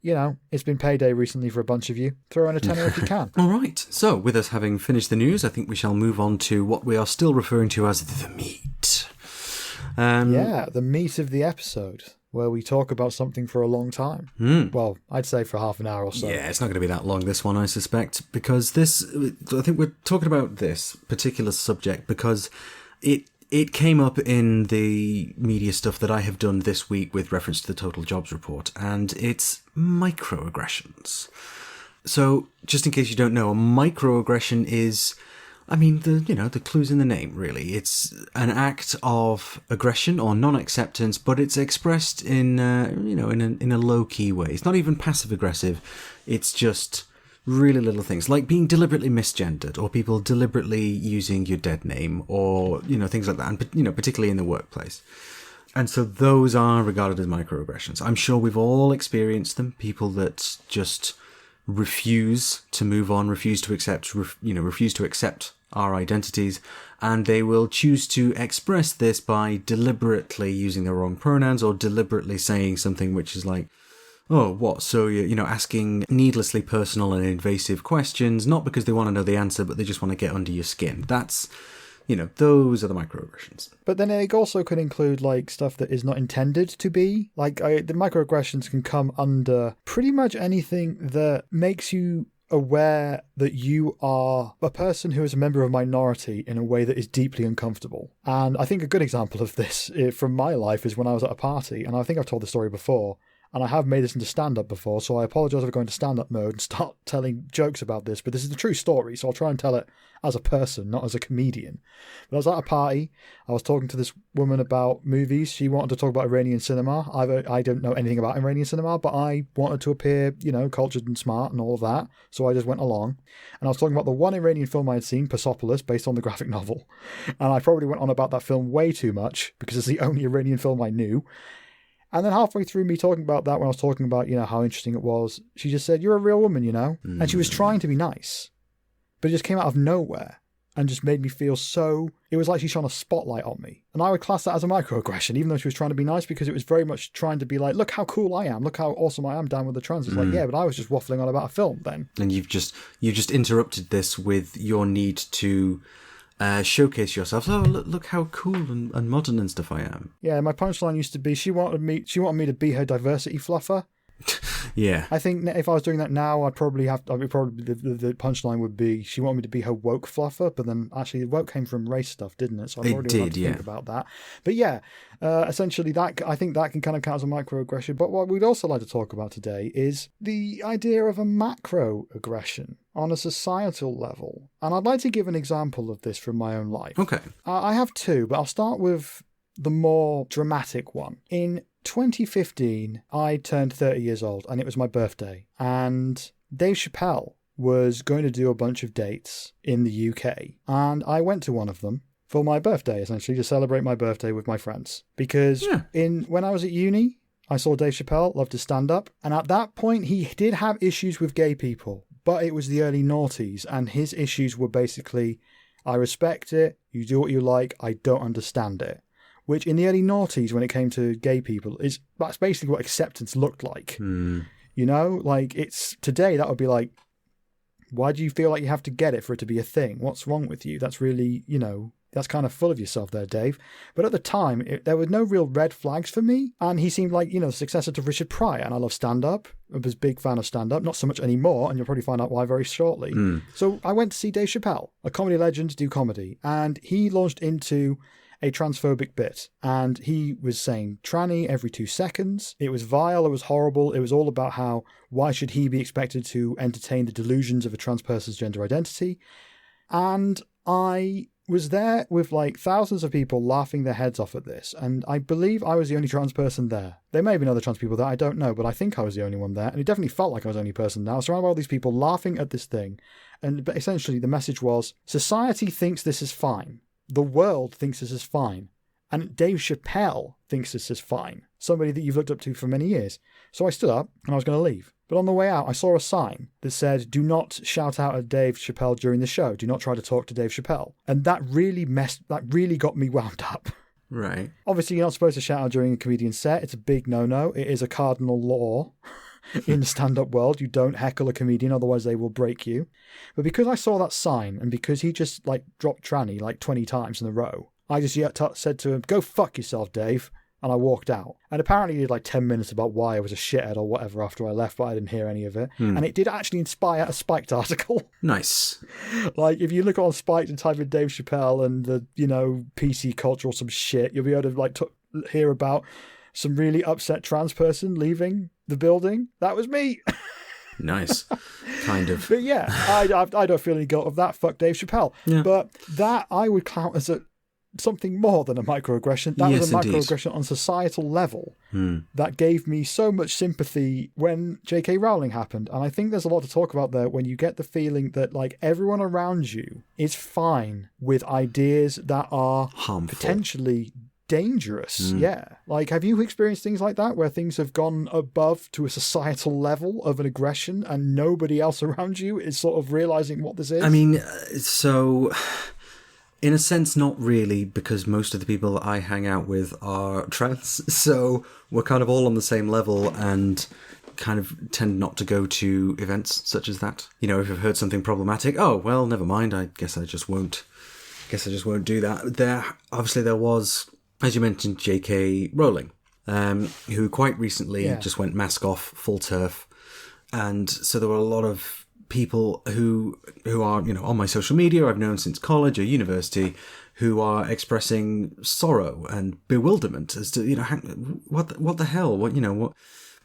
it's been payday recently for a bunch of you. Throw in a tenner if you can. All right. So, with us having finished the news, I think we shall move on to what we are still referring to as the meat. The meat of the episode, where we talk about something for a long time. Well, I'd say for half an hour or so. Yeah, it's not going to be that long, this one, I suspect, because I think we're talking about this particular subject because it came up in the media stuff that I have done this week with reference to the Total Jobs report, and it's microaggressions. So, just in case you don't know, a microaggression is, the clue's in the name, really. It's an act of aggression or non-acceptance, but it's expressed in a low-key way. It's not even passive-aggressive. It's just really little things, like being deliberately misgendered, or people deliberately using your dead name, or, things like that, and, particularly in the workplace. And so those are regarded as microaggressions. I'm sure we've all experienced them. People that just refuse to move on, refuse to accept our identities, and they will choose to express this by deliberately using the wrong pronouns or deliberately saying something which is like, oh, what? So you're asking needlessly personal and invasive questions, not because they want to know the answer, but they just want to get under your skin. That's, those are the microaggressions. But then it also could include, like, stuff that is not intended to be. Like, the microaggressions can come under pretty much anything that makes you aware that you are a person who is a member of a minority in a way that is deeply uncomfortable. And I think a good example of this from my life is when I was at a party, and I think I've told the story before, and I have made this into stand-up before, so I apologise for going to stand-up mode and start telling jokes about this, but this is the true story, so I'll try and tell it as a person, not as a comedian. But I was at a party, I was talking to this woman about movies. She wanted to talk about Iranian cinema. I don't know anything about Iranian cinema, but I wanted to appear, cultured and smart and all of that, so I just went along. And I was talking about the one Iranian film I had seen, Persepolis, based on the graphic novel. And I probably went on about that film way too much, because it's the only Iranian film I knew. And then halfway through me talking about that, when I was talking about, how interesting it was, she just said, "You're a real woman, And she was trying to be nice, but it just came out of nowhere and just made me feel so... It was like she shone a spotlight on me. And I would class that as a microaggression, even though she was trying to be nice, because it was very much trying to be like, look how cool I am, look how awesome I am down with the trans. It's like, yeah, but I was just waffling on about a film then. And you've just interrupted this with your need to... showcase yourself. Oh, look how cool and modern and stuff I am. Yeah, my punchline used to be she wanted me to be her diversity fluffer. Yeah. I think if I was doing that now, the punchline would be she wanted me to be her woke fluffer, but then actually the woke came from race stuff, didn't it? So I'm already allowed to think about that. But yeah, essentially I think that can kind of count as a microaggression. But what we'd also like to talk about today is the idea of a macroaggression on a societal level. And I'd like to give an example of this from my own life. Okay. I have two, but I'll start with the more dramatic one. In 2015, I turned 30 years old, and it was my birthday. And Dave Chappelle was going to do a bunch of dates in the UK. And I went to one of them for my birthday, essentially, to celebrate my birthday with my friends. Because when I was at uni, I saw Dave Chappelle, loved his stand-up. And at that point, he did have issues with gay people. But it was the early noughties, and his issues were basically, I respect it, you do what you like, I don't understand it. which in the early noughties, when it came to gay people, that's basically what acceptance looked like. You know, like it's today that would be like, why do you feel like you have to get it for it to be a thing? What's wrong with you? That's really, you know, that's kind of full of yourself there, Dave. But at the time, there were no real red flags for me. And he seemed like, you know, the successor to Richard Pryor. And I love stand-up. I was a big fan of stand-up. Not so much anymore. And you'll probably find out why very shortly. So I went to see Dave Chappelle, a comedy legend, do comedy. And he launched into a transphobic bit. And he was saying tranny every 2 seconds. It was vile. It was horrible. It was all about how, why should he be expected to entertain the delusions of a trans person's gender identity? And I was there with like thousands of people laughing their heads off at this, and I believe I was the only trans person there. There may have been other trans people there, I don't know, but I think I was the only one there, and it definitely felt like I was the only person there. I was surrounded by all these people laughing at this thing, and essentially the message was, society thinks this is fine, the world thinks this is fine, and Dave Chappelle thinks this is fine, somebody that you've looked up to for many years. So I stood up, and I was going to leave. But on the way out, I saw a sign that said, do not shout out at Dave Chappelle during the show. Do not try to talk to Dave Chappelle. And that really got me wound up. Right. Obviously, you're not supposed to shout out during a comedian's set. It's a big no-no. It is a cardinal law in the stand-up world. You don't heckle a comedian, otherwise they will break you. But because I saw that sign, and because he just like dropped tranny like 20 times in a row, I just said to him, go fuck yourself, Dave. And I walked out. And apparently he did like 10 minutes about why I was a shithead or whatever after I left, but I didn't hear any of it. And it did actually inspire a Spiked article. Nice. Like, if you look on Spiked and type in Dave Chappelle and the, you know, PC culture or some shit, you'll be able to like hear about some really upset trans person leaving the building. That was me. Nice. Kind of. But yeah, I don't feel any guilt of that. Fuck Dave Chappelle. Yeah. But that I would count as something more than a microaggression. That was a microaggression on societal level that gave me so much sympathy when J.K. Rowling happened. And I think there's a lot to talk about there when you get the feeling that like everyone around you is fine with ideas that are harmful, potentially dangerous. Yeah. Like, have you experienced things like that where things have gone above to a societal level of an aggression and nobody else around you is sort of realizing what this is? I mean, so in a sense, not really, because most of the people that I hang out with are trans, so we're kind of all on the same level and kind of tend not to go to events such as that. You know, if I've heard something problematic, oh, well, never mind, I guess I just won't do that. There was, as you mentioned, J.K. Rowling, who quite recently just went mask off, full turf, and so there were a lot of people who are, you know, on my social media, I've known since college or university, who are expressing sorrow and bewilderment as to, you know, what the hell,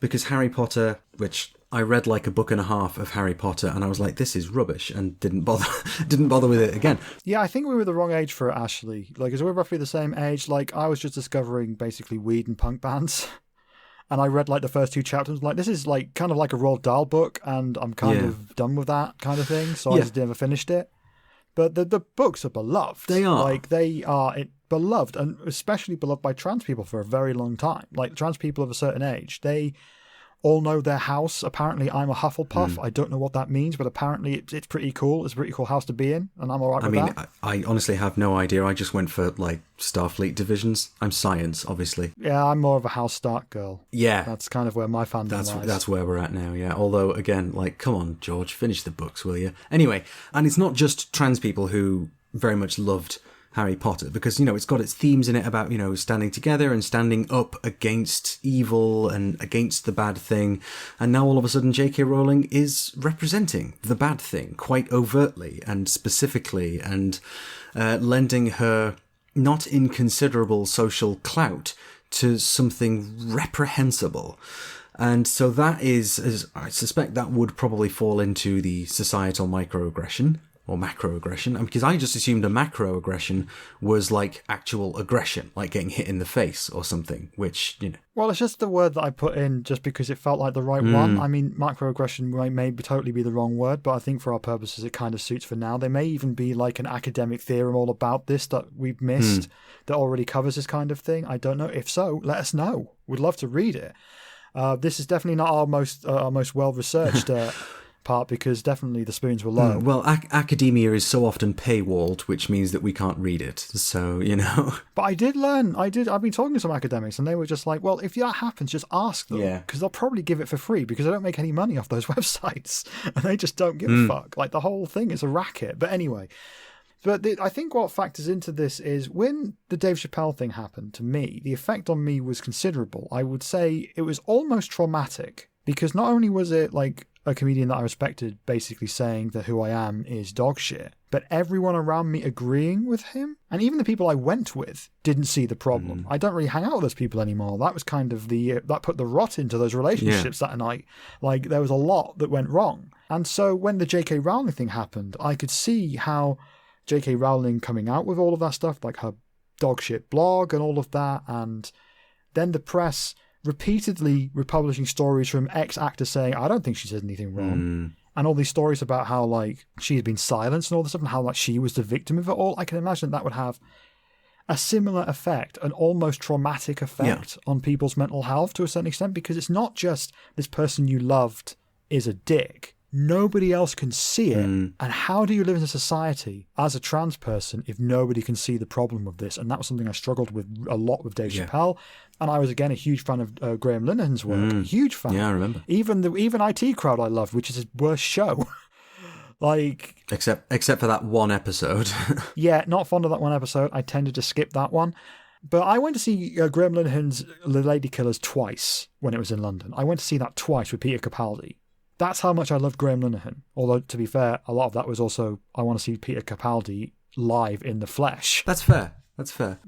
because Harry Potter, which I read like a book and a half of Harry Potter, and I was like, this is rubbish, and didn't bother with it again. Yeah, I think we were the wrong age for it, Ashley. Like, as we're roughly the same age, like I was just discovering basically weed and punk bands. And I read like the first 2 chapters, like this is like kind of like a Roald Dahl book, and I'm kind of done with that kind of thing. So I just never finished it. But the books are beloved. They are. Like they are beloved, and especially beloved by trans people for a very long time. Like trans people of a certain age, they all know their house. Apparently, I'm a Hufflepuff. I don't know what that means, but apparently it's pretty cool. It's a pretty cool house to be in, and I'm all right with that. I honestly have no idea. I just went for, like, Starfleet divisions. I'm science, obviously. Yeah, I'm more of a House Stark girl. Yeah. That's kind of where my fandom lies. That's where we're at now, yeah. Although, again, like, come on, George, finish the books, will you? Anyway, and it's not just trans people who very much loved Harry Potter, because, you know, it's got its themes in it about, you know, standing together and standing up against evil and against the bad thing. And now all of a sudden J.K. Rowling is representing the bad thing quite overtly and specifically, and lending her not inconsiderable social clout to something reprehensible. And so that is, I suspect that would probably fall into the societal microaggression. Or macroaggression, because I just assumed a macroaggression was like actual aggression, like getting hit in the face or something, which, you know. Well, it's just the word that I put in just because it felt like the right one. I mean, macroaggression may totally be the wrong word, but I think for our purposes it kind of suits for now. There may even be like an academic theorem all about this that we've missed that already covers this kind of thing. I don't know. If so, let us know. We'd love to read it. This is definitely not our most well-researched part because definitely the spoons were low. Well, academia is so often paywalled, which means that we can't read it. So, But I did learn, I've been talking to some academics and they were just like, well, if that happens, just ask them. Yeah. Because they'll probably give it for free because they don't make any money off those websites. And they just don't give a fuck. Like the whole thing is a racket. But anyway, I think what factors into this is when the Dave Chappelle thing happened to me, the effect on me was considerable. I would say it was almost traumatic because not only was it like a comedian that I respected basically saying that who I am is dog shit, but everyone around me agreeing with him. And even the people I went with didn't see the problem. I don't really hang out with those people anymore. That was kind of that put the rot into those relationships that night. Like there was a lot that went wrong. And so when the J.K. Rowling thing happened, I could see how J.K. Rowling coming out with all of that stuff, like her dog shit blog and all of that, and then the press repeatedly republishing stories from ex-actors saying, I don't think she said anything wrong. And all these stories about how, like, she had been silenced and all this stuff and how, like, she was the victim of it all. I can imagine that would have a similar effect, an almost traumatic effect on people's mental health to a certain extent, because it's not just this person you loved is a dick. Nobody else can see it. And how do you live in a society as a trans person if nobody can see the problem of this? And that was something I struggled with a lot with Dave Chappelle. And I was, again, a huge fan of Graham Linehan's work. A huge fan. Yeah, I remember. Even IT Crowd I loved, which is his worst show. Like, except for that one episode. Yeah, not fond of that one episode. I tended to skip that one. But I went to see Graham Linehan's The Lady Killers twice when it was in London. I went to see that twice with Peter Capaldi. That's how much I loved Graham Linehan. Although, to be fair, a lot of that was also, I want to see Peter Capaldi live in the flesh. That's fair.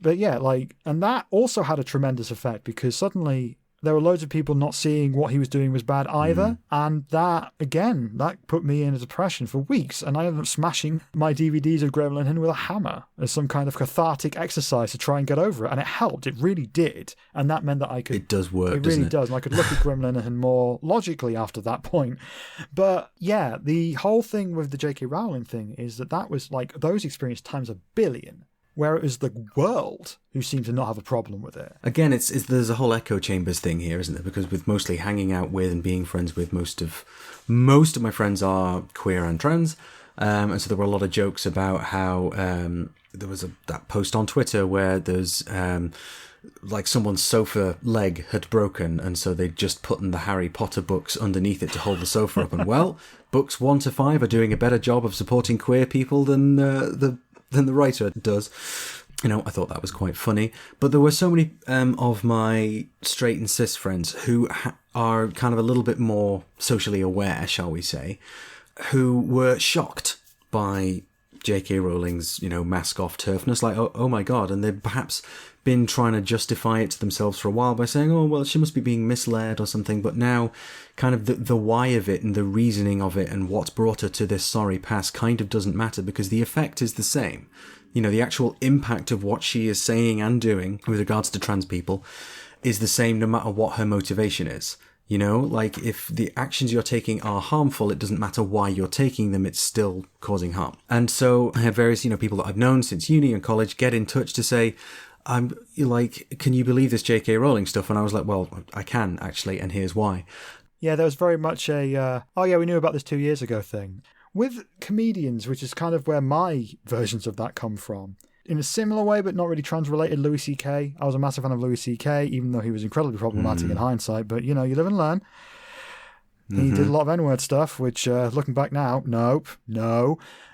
But yeah, like, and that also had a tremendous effect because suddenly there were loads of people not seeing what he was doing was bad either. And that, again, that put me in a depression for weeks. And I ended up smashing my DVDs of Graham Linehan with a hammer as some kind of cathartic exercise to try and get over it. And it helped. It really did. And that meant that I could... It does work, It really does. And I could look at Graham Linehan more logically after that point. But yeah, the whole thing with the J.K. Rowling thing is that was like those experiences times a billion. Where it was the world who seemed to not have a problem with it. Again, there's a whole echo chambers thing here, isn't there? Because with mostly hanging out with and being friends with most of my friends are queer and trans, and so there were a lot of jokes about how there was that post on Twitter where there's like someone's sofa leg had broken, and so they just put in the Harry Potter books underneath it to hold the sofa up. And well, books 1 to 5 are doing a better job of supporting queer people than the writer does. I thought that was quite funny. But there were so many of my straight and cis friends who are kind of a little bit more socially aware, shall we say, who were shocked by J.K. Rowling's, mask off turfness. Like, oh my God. And they'd perhaps been trying to justify it to themselves for a while by saying, oh, well, she must be being misled or something. But now kind of the why of it and the reasoning of it and what's brought her to this sorry pass kind of doesn't matter because the effect is the same. The actual impact of what she is saying and doing with regards to trans people is the same no matter what her motivation is. Like if the actions you're taking are harmful, it doesn't matter why you're taking them, it's still causing harm. And so I have various, people that I've known since uni and college get in touch to say, I'm like, can you believe this J.K. Rowling stuff? And I was like, well, I can actually, and here's why. Yeah, there was very much a, we knew about this 2 years ago thing. With comedians, which is kind of where my versions of that come from, in a similar way, but not really trans-related, Louis C.K. I was a massive fan of Louis C.K., even though he was incredibly problematic in hindsight, but, you live and learn. He did a lot of N-word stuff, which, looking back now, no.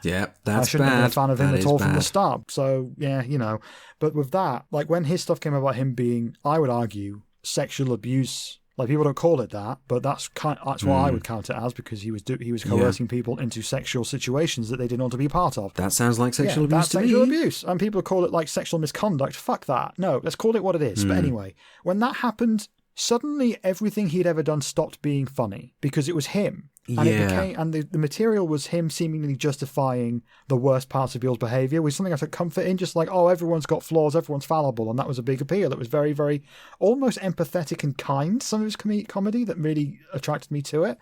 Yeah, that's I shouldn't have been a fan of him That at all is from the bad. start. So, yeah, But with that, like, when his stuff came about him being, I would argue, sexual abuse... Like, people don't call it that, but that's what I would count it as because he was coercing people into sexual situations that they didn't want to be part of. That sounds like sexual abuse that's to sexual me. abuse. And people call it, like, sexual misconduct. Fuck that. No, let's call it what it is. But anyway, when that happened, suddenly everything he'd ever done stopped being funny because it was him. And it became, the material was him seemingly justifying the worst parts of people's behaviour, which is something I took comfort in, just like, oh, everyone's got flaws, everyone's fallible, and that was a big appeal. It was very, very almost empathetic and kind, some of his comedy that really attracted me to it.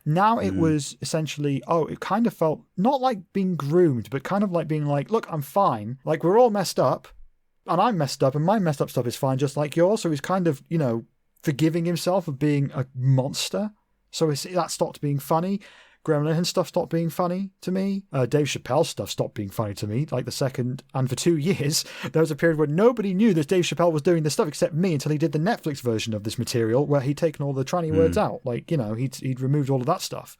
Now it was essentially, it kind of felt not like being groomed, but kind of like being like, look, I'm fine. Like, we're all messed up, and I'm messed up, and my messed up stuff is fine, just like yours. So he's kind of, forgiving himself of being a monster. So that stopped being funny. Graham Linehan stuff stopped being funny to me. Dave Chappelle stuff stopped being funny to me, like the second. And for 2 years, there was a period where nobody knew that Dave Chappelle was doing this stuff except me until he did the Netflix version of this material where he'd taken all the tranny words out. Like, you know, he'd removed all of that stuff.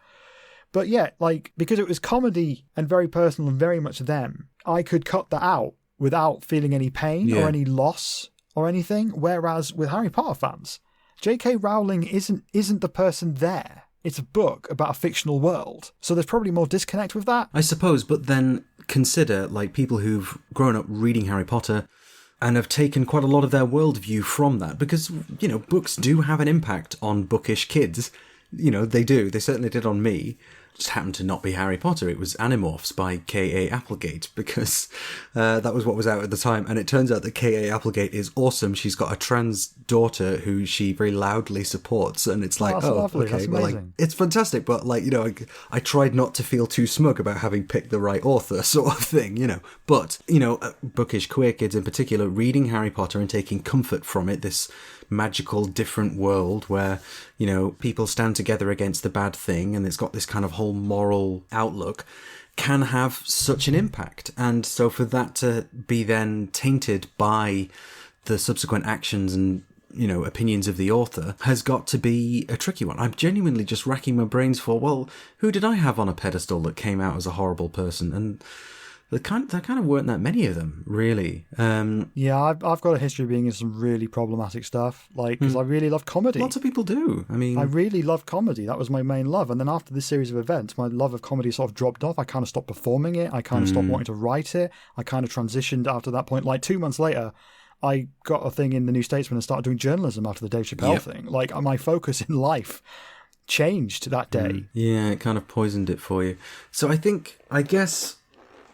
But yeah, like, because it was comedy and very personal and very much them, I could cut that out without feeling any pain or any loss or anything. Whereas with Harry Potter fans, J.K. Rowling isn't the person there. It's a book about a fictional world. So there's probably more disconnect with that. I suppose, but then consider, like, people who've grown up reading Harry Potter and have taken quite a lot of their worldview from that. Because, you know, books do have an impact on bookish kids. You know, they do. They certainly did on me. Just happened to not be Harry Potter. It was Animorphs by K.A. Applegate, because that was what was out at the time. And it turns out that K.A. Applegate is awesome. She's got a trans daughter who she very loudly supports. And it's like, lovely. okay, That's well, like, amazing. it's fantastic. But, like, you know, I tried not to feel too smug about having picked the right author, sort of thing, you know. But, you know, bookish queer kids in particular, reading Harry Potter and taking comfort from it, this magical different world where, you know, people stand together against the bad thing, and it's got this kind of whole moral outlook, can have such an impact. And so for that to be then tainted by the subsequent actions and, you know, opinions of the author has got to be a tricky one. I'm genuinely just racking my brains for, well, who did I have on a pedestal that came out as a horrible person? And there kind of weren't that many of them, really. Yeah, I've got a history of being in some really problematic stuff, like, because I really love comedy. Lots of people do. I mean, I really love comedy. That was my main love. And then after this series of events, my love of comedy sort of dropped off. I kind of stopped performing it. I kind of stopped wanting to write it. I kind of transitioned after that point. Like 2 months later, I got a thing in the New Statesman and started doing journalism after the Dave Chappelle thing. Like, my focus in life changed that day. Yeah, it kind of poisoned it for you. So I guess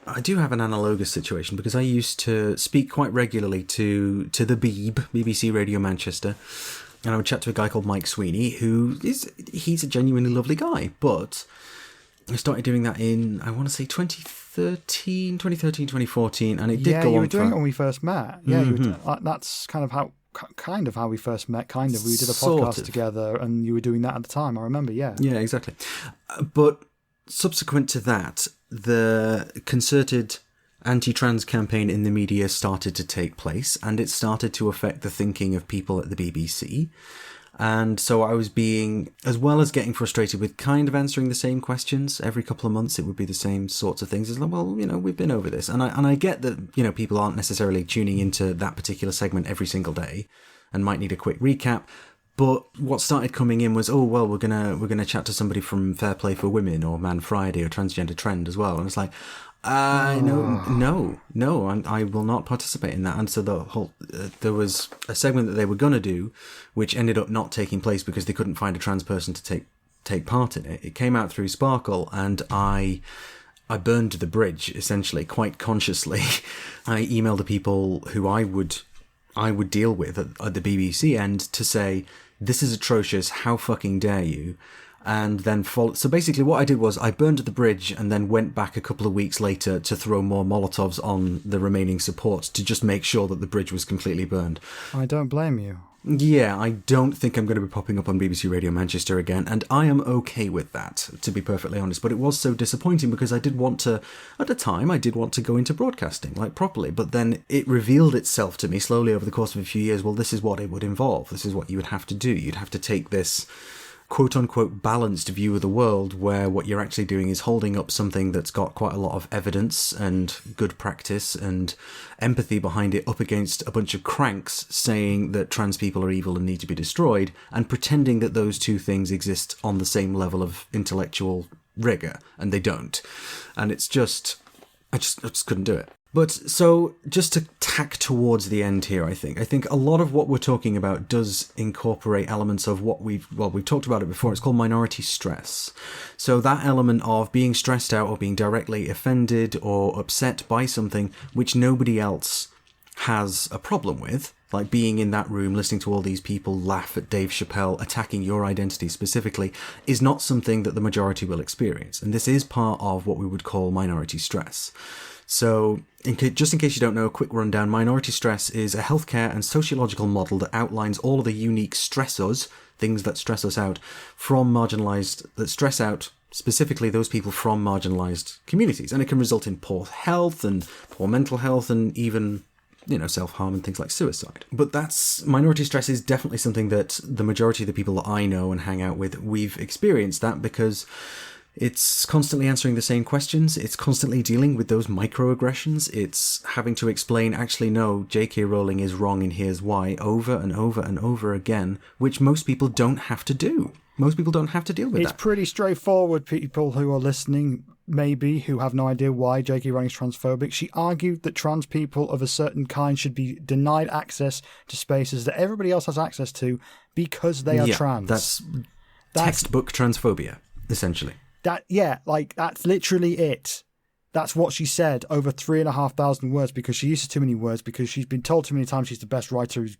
I do have an analogous situation, because I used to speak quite regularly to the Beeb, BBC Radio Manchester, and I would chat to a guy called Mike Sweeney, he's a genuinely lovely guy, but I started doing that in, I want to say 2013, 2014, and it did go on. Yeah, you were doing it when we first met. Yeah, that's kind of how we first met, kind of. We did a podcast together, and you were doing that at the time, I remember, yeah. Yeah, exactly. But subsequent to that, the concerted anti-trans campaign in the media started to take place, and it started to affect the thinking of people at the BBC. And so I was being, as well as getting frustrated with kind of answering the same questions every couple of months, it would be the same sorts of things. It's like, well, you know, we've been over this. And I get that, you know, people aren't necessarily tuning into that particular segment every single day and might need a quick recap. But what started coming in was, oh, well, we're gonna chat to somebody from Fair Play for Women or Man Friday or Transgender Trend as well. And it's like, no, I will not participate in that. And so the whole there was a segment that they were gonna do, which ended up not taking place because they couldn't find a trans person to take part in it. It came out through Sparkle, and I burned the bridge, essentially, quite consciously. I emailed the people who I would deal with at the BBC end to say, this is atrocious, how fucking dare you? And then so basically what I did was I burned the bridge and then went back a couple of weeks later to throw more Molotovs on the remaining support to just make sure that the bridge was completely burned. I don't blame you. Yeah, I don't think I'm going to be popping up on BBC Radio Manchester again, and I am okay with that, to be perfectly honest. But it was so disappointing because I did want to, at the time, I did want to go into broadcasting, like, properly. But then it revealed itself to me slowly over the course of a few years, well, this is what it would involve. This is what you would have to do. You'd have to take this quote-unquote balanced view of the world where what you're actually doing is holding up something that's got quite a lot of evidence and good practice and empathy behind it up against a bunch of cranks saying that trans people are evil and need to be destroyed, and pretending that those two things exist on the same level of intellectual rigour, and they don't. And it's just, I just couldn't do it. But so just to tack towards the end here, I think a lot of what we're talking about does incorporate elements of what we've talked about it before. It's called minority stress. So that element of being stressed out or being directly offended or upset by something which nobody else has a problem with, like being in that room listening to all these people laugh at Dave Chappelle attacking your identity specifically, is not something that the majority will experience. And this is part of what we would call minority stress. So, just in case you don't know, a quick rundown, minority stress is a healthcare and sociological model that outlines all of the unique stressors, things that stress us out, that stress out specifically those people from marginalized communities. And it can result in poor health and poor mental health and even, self-harm and things like suicide. But minority stress is definitely something that the majority of the people that I know and hang out with, we've experienced that because it's constantly answering the same questions. It's constantly dealing with those microaggressions. It's having to explain, actually, no, J.K. Rowling is wrong and here's why, over and over and over again, which most people don't have to do. Most people don't have to deal with that. It's pretty straightforward, people who are listening, maybe, who have no idea why J.K. Rowling is transphobic. She argued that trans people of a certain kind should be denied access to spaces that everybody else has access to because they are trans. That's textbook transphobia, essentially. That's literally it. That's what she said over 3,500 words because she uses too many words because she's been told too many times she's the best writer who's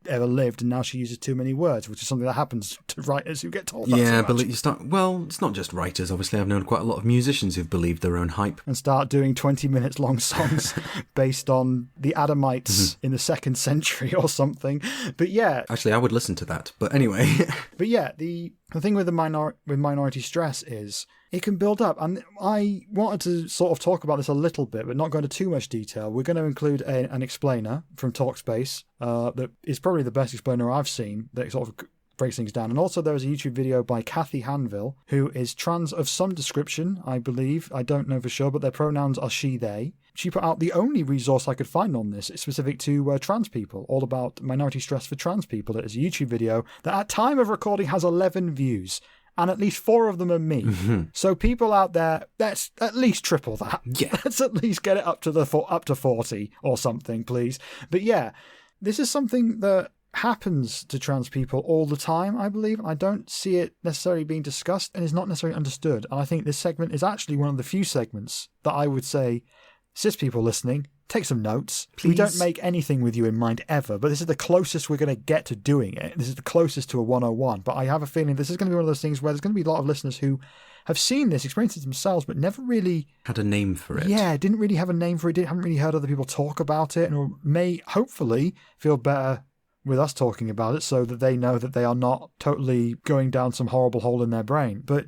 ever lived, and now she uses too many words, which is something that happens to writers who get told that. Yeah, but it's not just writers. Obviously, I've known quite a lot of musicians who've believed their own hype. And start doing 20 minutes long songs based on the Adamites in the 2nd century or something. But yeah. Actually, I would listen to that. But anyway. But yeah, the thing with minority stress is it can build up. And I wanted to sort of talk about this a little bit, but not go into too much detail. We're going to include an explainer from Talkspace that is probably the best explainer I've seen that sort of breaks things down. And also there is a YouTube video by Kathy Hanville, who is trans of some description, I believe. I don't know for sure, but their pronouns are she, they. She put out the only resource I could find on this specific to trans people, all about minority stress for trans people. It is a YouTube video that at time of recording has 11 views. And at least 4 of them are me. Mm-hmm. So people out there, let's at least triple that. Yeah. Let's at least get it up to 40 or something, please. But yeah, this is something that happens to trans people all the time, I believe. I don't see it necessarily being discussed and is not necessarily understood. And I think this segment is actually one of the few segments that I would say, cis people listening, take some notes. Please. We don't make anything with you in mind ever, but this is the closest we're going to get to doing it. This is the closest to a 101. But I have a feeling this is going to be one of those things where there's going to be a lot of listeners who have seen this, experienced it themselves, but never really had a name for it. Yeah, didn't really have a name for it, haven't really heard other people talk about it, and may hopefully feel better with us talking about it so that they know that they are not totally going down some horrible hole in their brain. But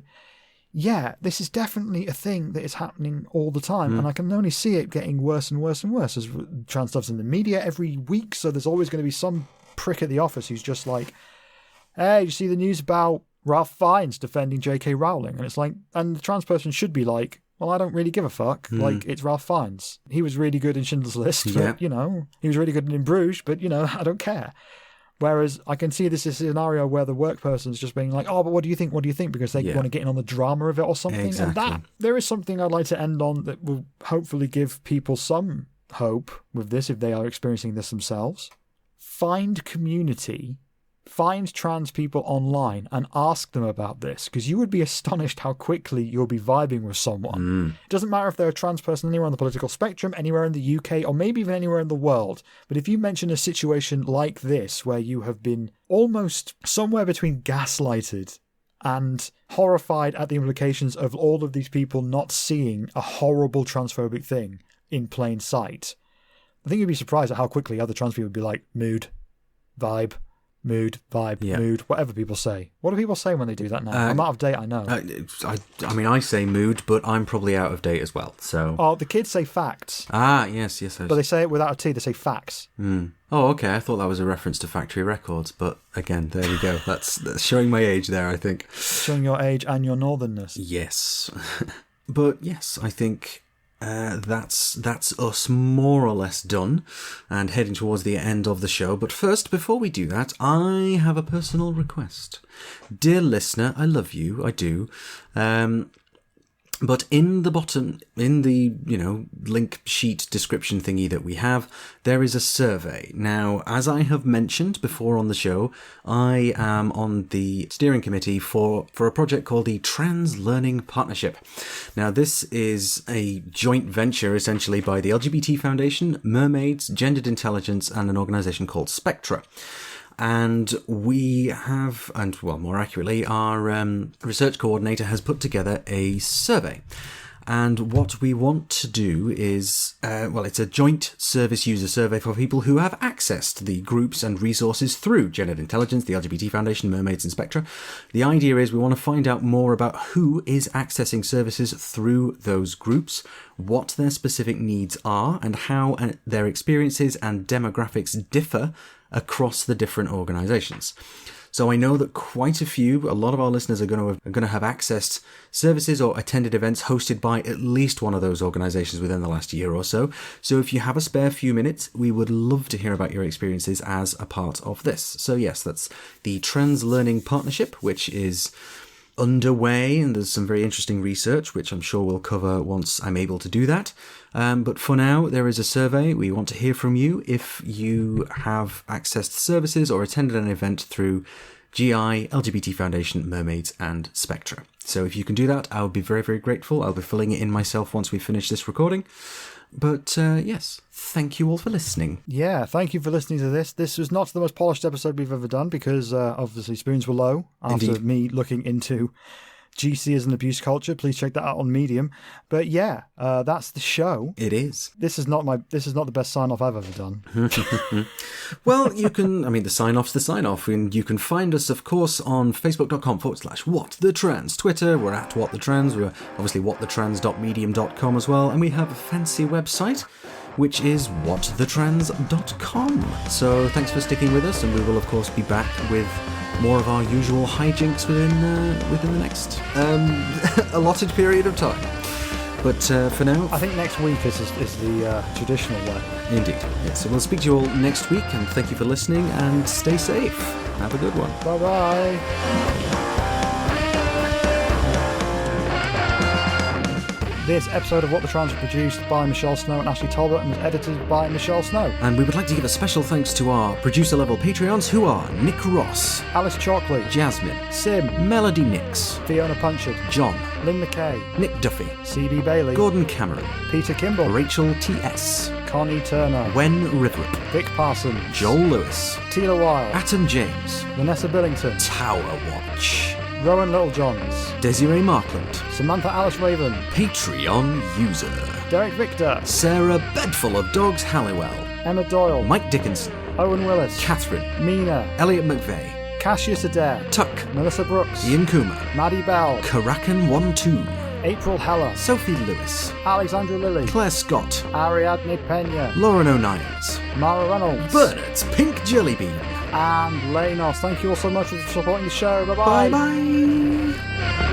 yeah, this is definitely a thing that is happening all the time, and I can only see it getting worse and worse and worse as trans stuff's in the media every week, so there's always going to be some prick at the office who's just like, hey, you see the news about Ralph Fiennes defending J.K. Rowling? And it's like, and the trans person should be like, well, I don't really give a fuck. Like, it's Ralph Fiennes. He was really good in Schindler's List, but, he was really good in Bruges, but, I don't care. Whereas I can see this is a scenario where the work person's just being like, oh, but what do you think? What do you think? Because they want to get in on the drama of it or something. Exactly. And there is something I'd like to end on that will hopefully give people some hope with this if they are experiencing this themselves. Find community. Find trans people online and ask them about this, because you would be astonished how quickly you'll be vibing with someone. It doesn't matter if they're a trans person anywhere on the political spectrum, anywhere in the UK, or maybe even anywhere in the world. But if you mention a situation like this, where you have been almost somewhere between gaslighted and horrified at the implications of all of these people not seeing a horrible transphobic thing in plain sight, I think you'd be surprised at how quickly other trans people would be like, mood, vibe, mood, vibe, mood, whatever people say. What do people say when they do that now? I'm out of date, I know. I say mood, but I'm probably out of date as well. So. Oh, the kids say facts. Ah, yes. But they say it without a T, they say facts. Oh, okay. I thought that was a reference to Factory Records, but again, there we go. That's showing my age there, I think. Showing your age and your northernness. Yes. But yes, I think that's us more or less done and heading towards the end of the show. But first, before we do that, I have a personal request. Dear listener, I love you, I do. But in the bottom, in the, link sheet description thingy that we have, there is a survey. Now, as I have mentioned before on the show, I am on the steering committee for a project called the Trans Learning Partnership. Now, this is a joint venture, essentially, by the LGBT Foundation, Mermaids, Gendered Intelligence, and an organisation called Spectra. And we have, more accurately, our research coordinator has put together a survey. And what we want to do is, it's a joint service user survey for people who have access to the groups and resources through Gendered Intelligence, the LGBT Foundation, Mermaids and Spectra. The idea is we want to find out more about who is accessing services through those groups, what their specific needs are, and how their experiences and demographics differ across the different organisations. So I know that a lot of our listeners are going to have accessed services or attended events hosted by at least one of those organisations within the last year or so. So if you have a spare few minutes, we would love to hear about your experiences as a part of this. So yes, that's the Trans Learning Partnership, which is underway, and there's some very interesting research which I'm sure we'll cover once I'm able to do that. But for now, there is a survey. We want to hear from you if you have accessed services or attended an event through GI, LGBT Foundation, Mermaids and Spectra. So if you can do that, I would be very, very grateful. I'll be filling it in myself once we finish this recording. But yes, thank you all for listening. Yeah, thank you for listening to this. This was not the most polished episode we've ever done because obviously spoons were low after Indeed. me looking into GC as an abuse culture. Please check that out on Medium. But yeah, that's the show. It is. This is not the best sign-off I've ever done. Well, the sign-off's the sign-off, and you can find us, of course, on facebook.com/whatthetrans. Twitter, we're at whatthetrans. We're obviously whatthetrans.medium.com as well, and we have a fancy website, which is whatthetrans.com. So thanks for sticking with us, and we will, of course, be back with more of our usual hijinks within the next allotted period of time. But for now, I think next week is the traditional way. Indeed. Yes. So we'll speak to you all next week, and thank you for listening, and stay safe. Have a good one. Bye-bye. This episode of What the Trans was produced by Michelle Snow and Ashley Talbot and was edited by Michelle Snow. And we would like to give a special thanks to our producer-level Patreons, who are Nick Ross, Alice Chalkley, Jasmine, Sim, Melody Nix, Fiona Punchard, John, Lynn McKay, Nick Duffy, CB Bailey, Gordon Cameron, Peter Kimball, Rachel T.S., Connie Turner, Wen Riverick, Vic Parsons, Joel Lewis, Tila Wilde, Atom James, Vanessa Billington, Tower Watch, Rowan Littlejohns, Desiree Markland, Samantha Alice Raven, Patreon user, Derek Victor, Sarah Bedful of Dogs Halliwell, Emma Doyle, Mike Dickinson, Owen Willis, Catherine, Mina, Elliot McVeigh, Cassius Adair, Tuck, Melissa Brooks, Ian Kuma, Maddie Bell, Karakan12, April Heller, Sophie Lewis, Alexandra Lilly, Claire Scott, Ariadne Pena, Lauren O'Nions, Mara Reynolds, Bernard's Pink Jellybean, and Lanos. Thank you all so much for supporting the show. Bye-bye. Bye-bye.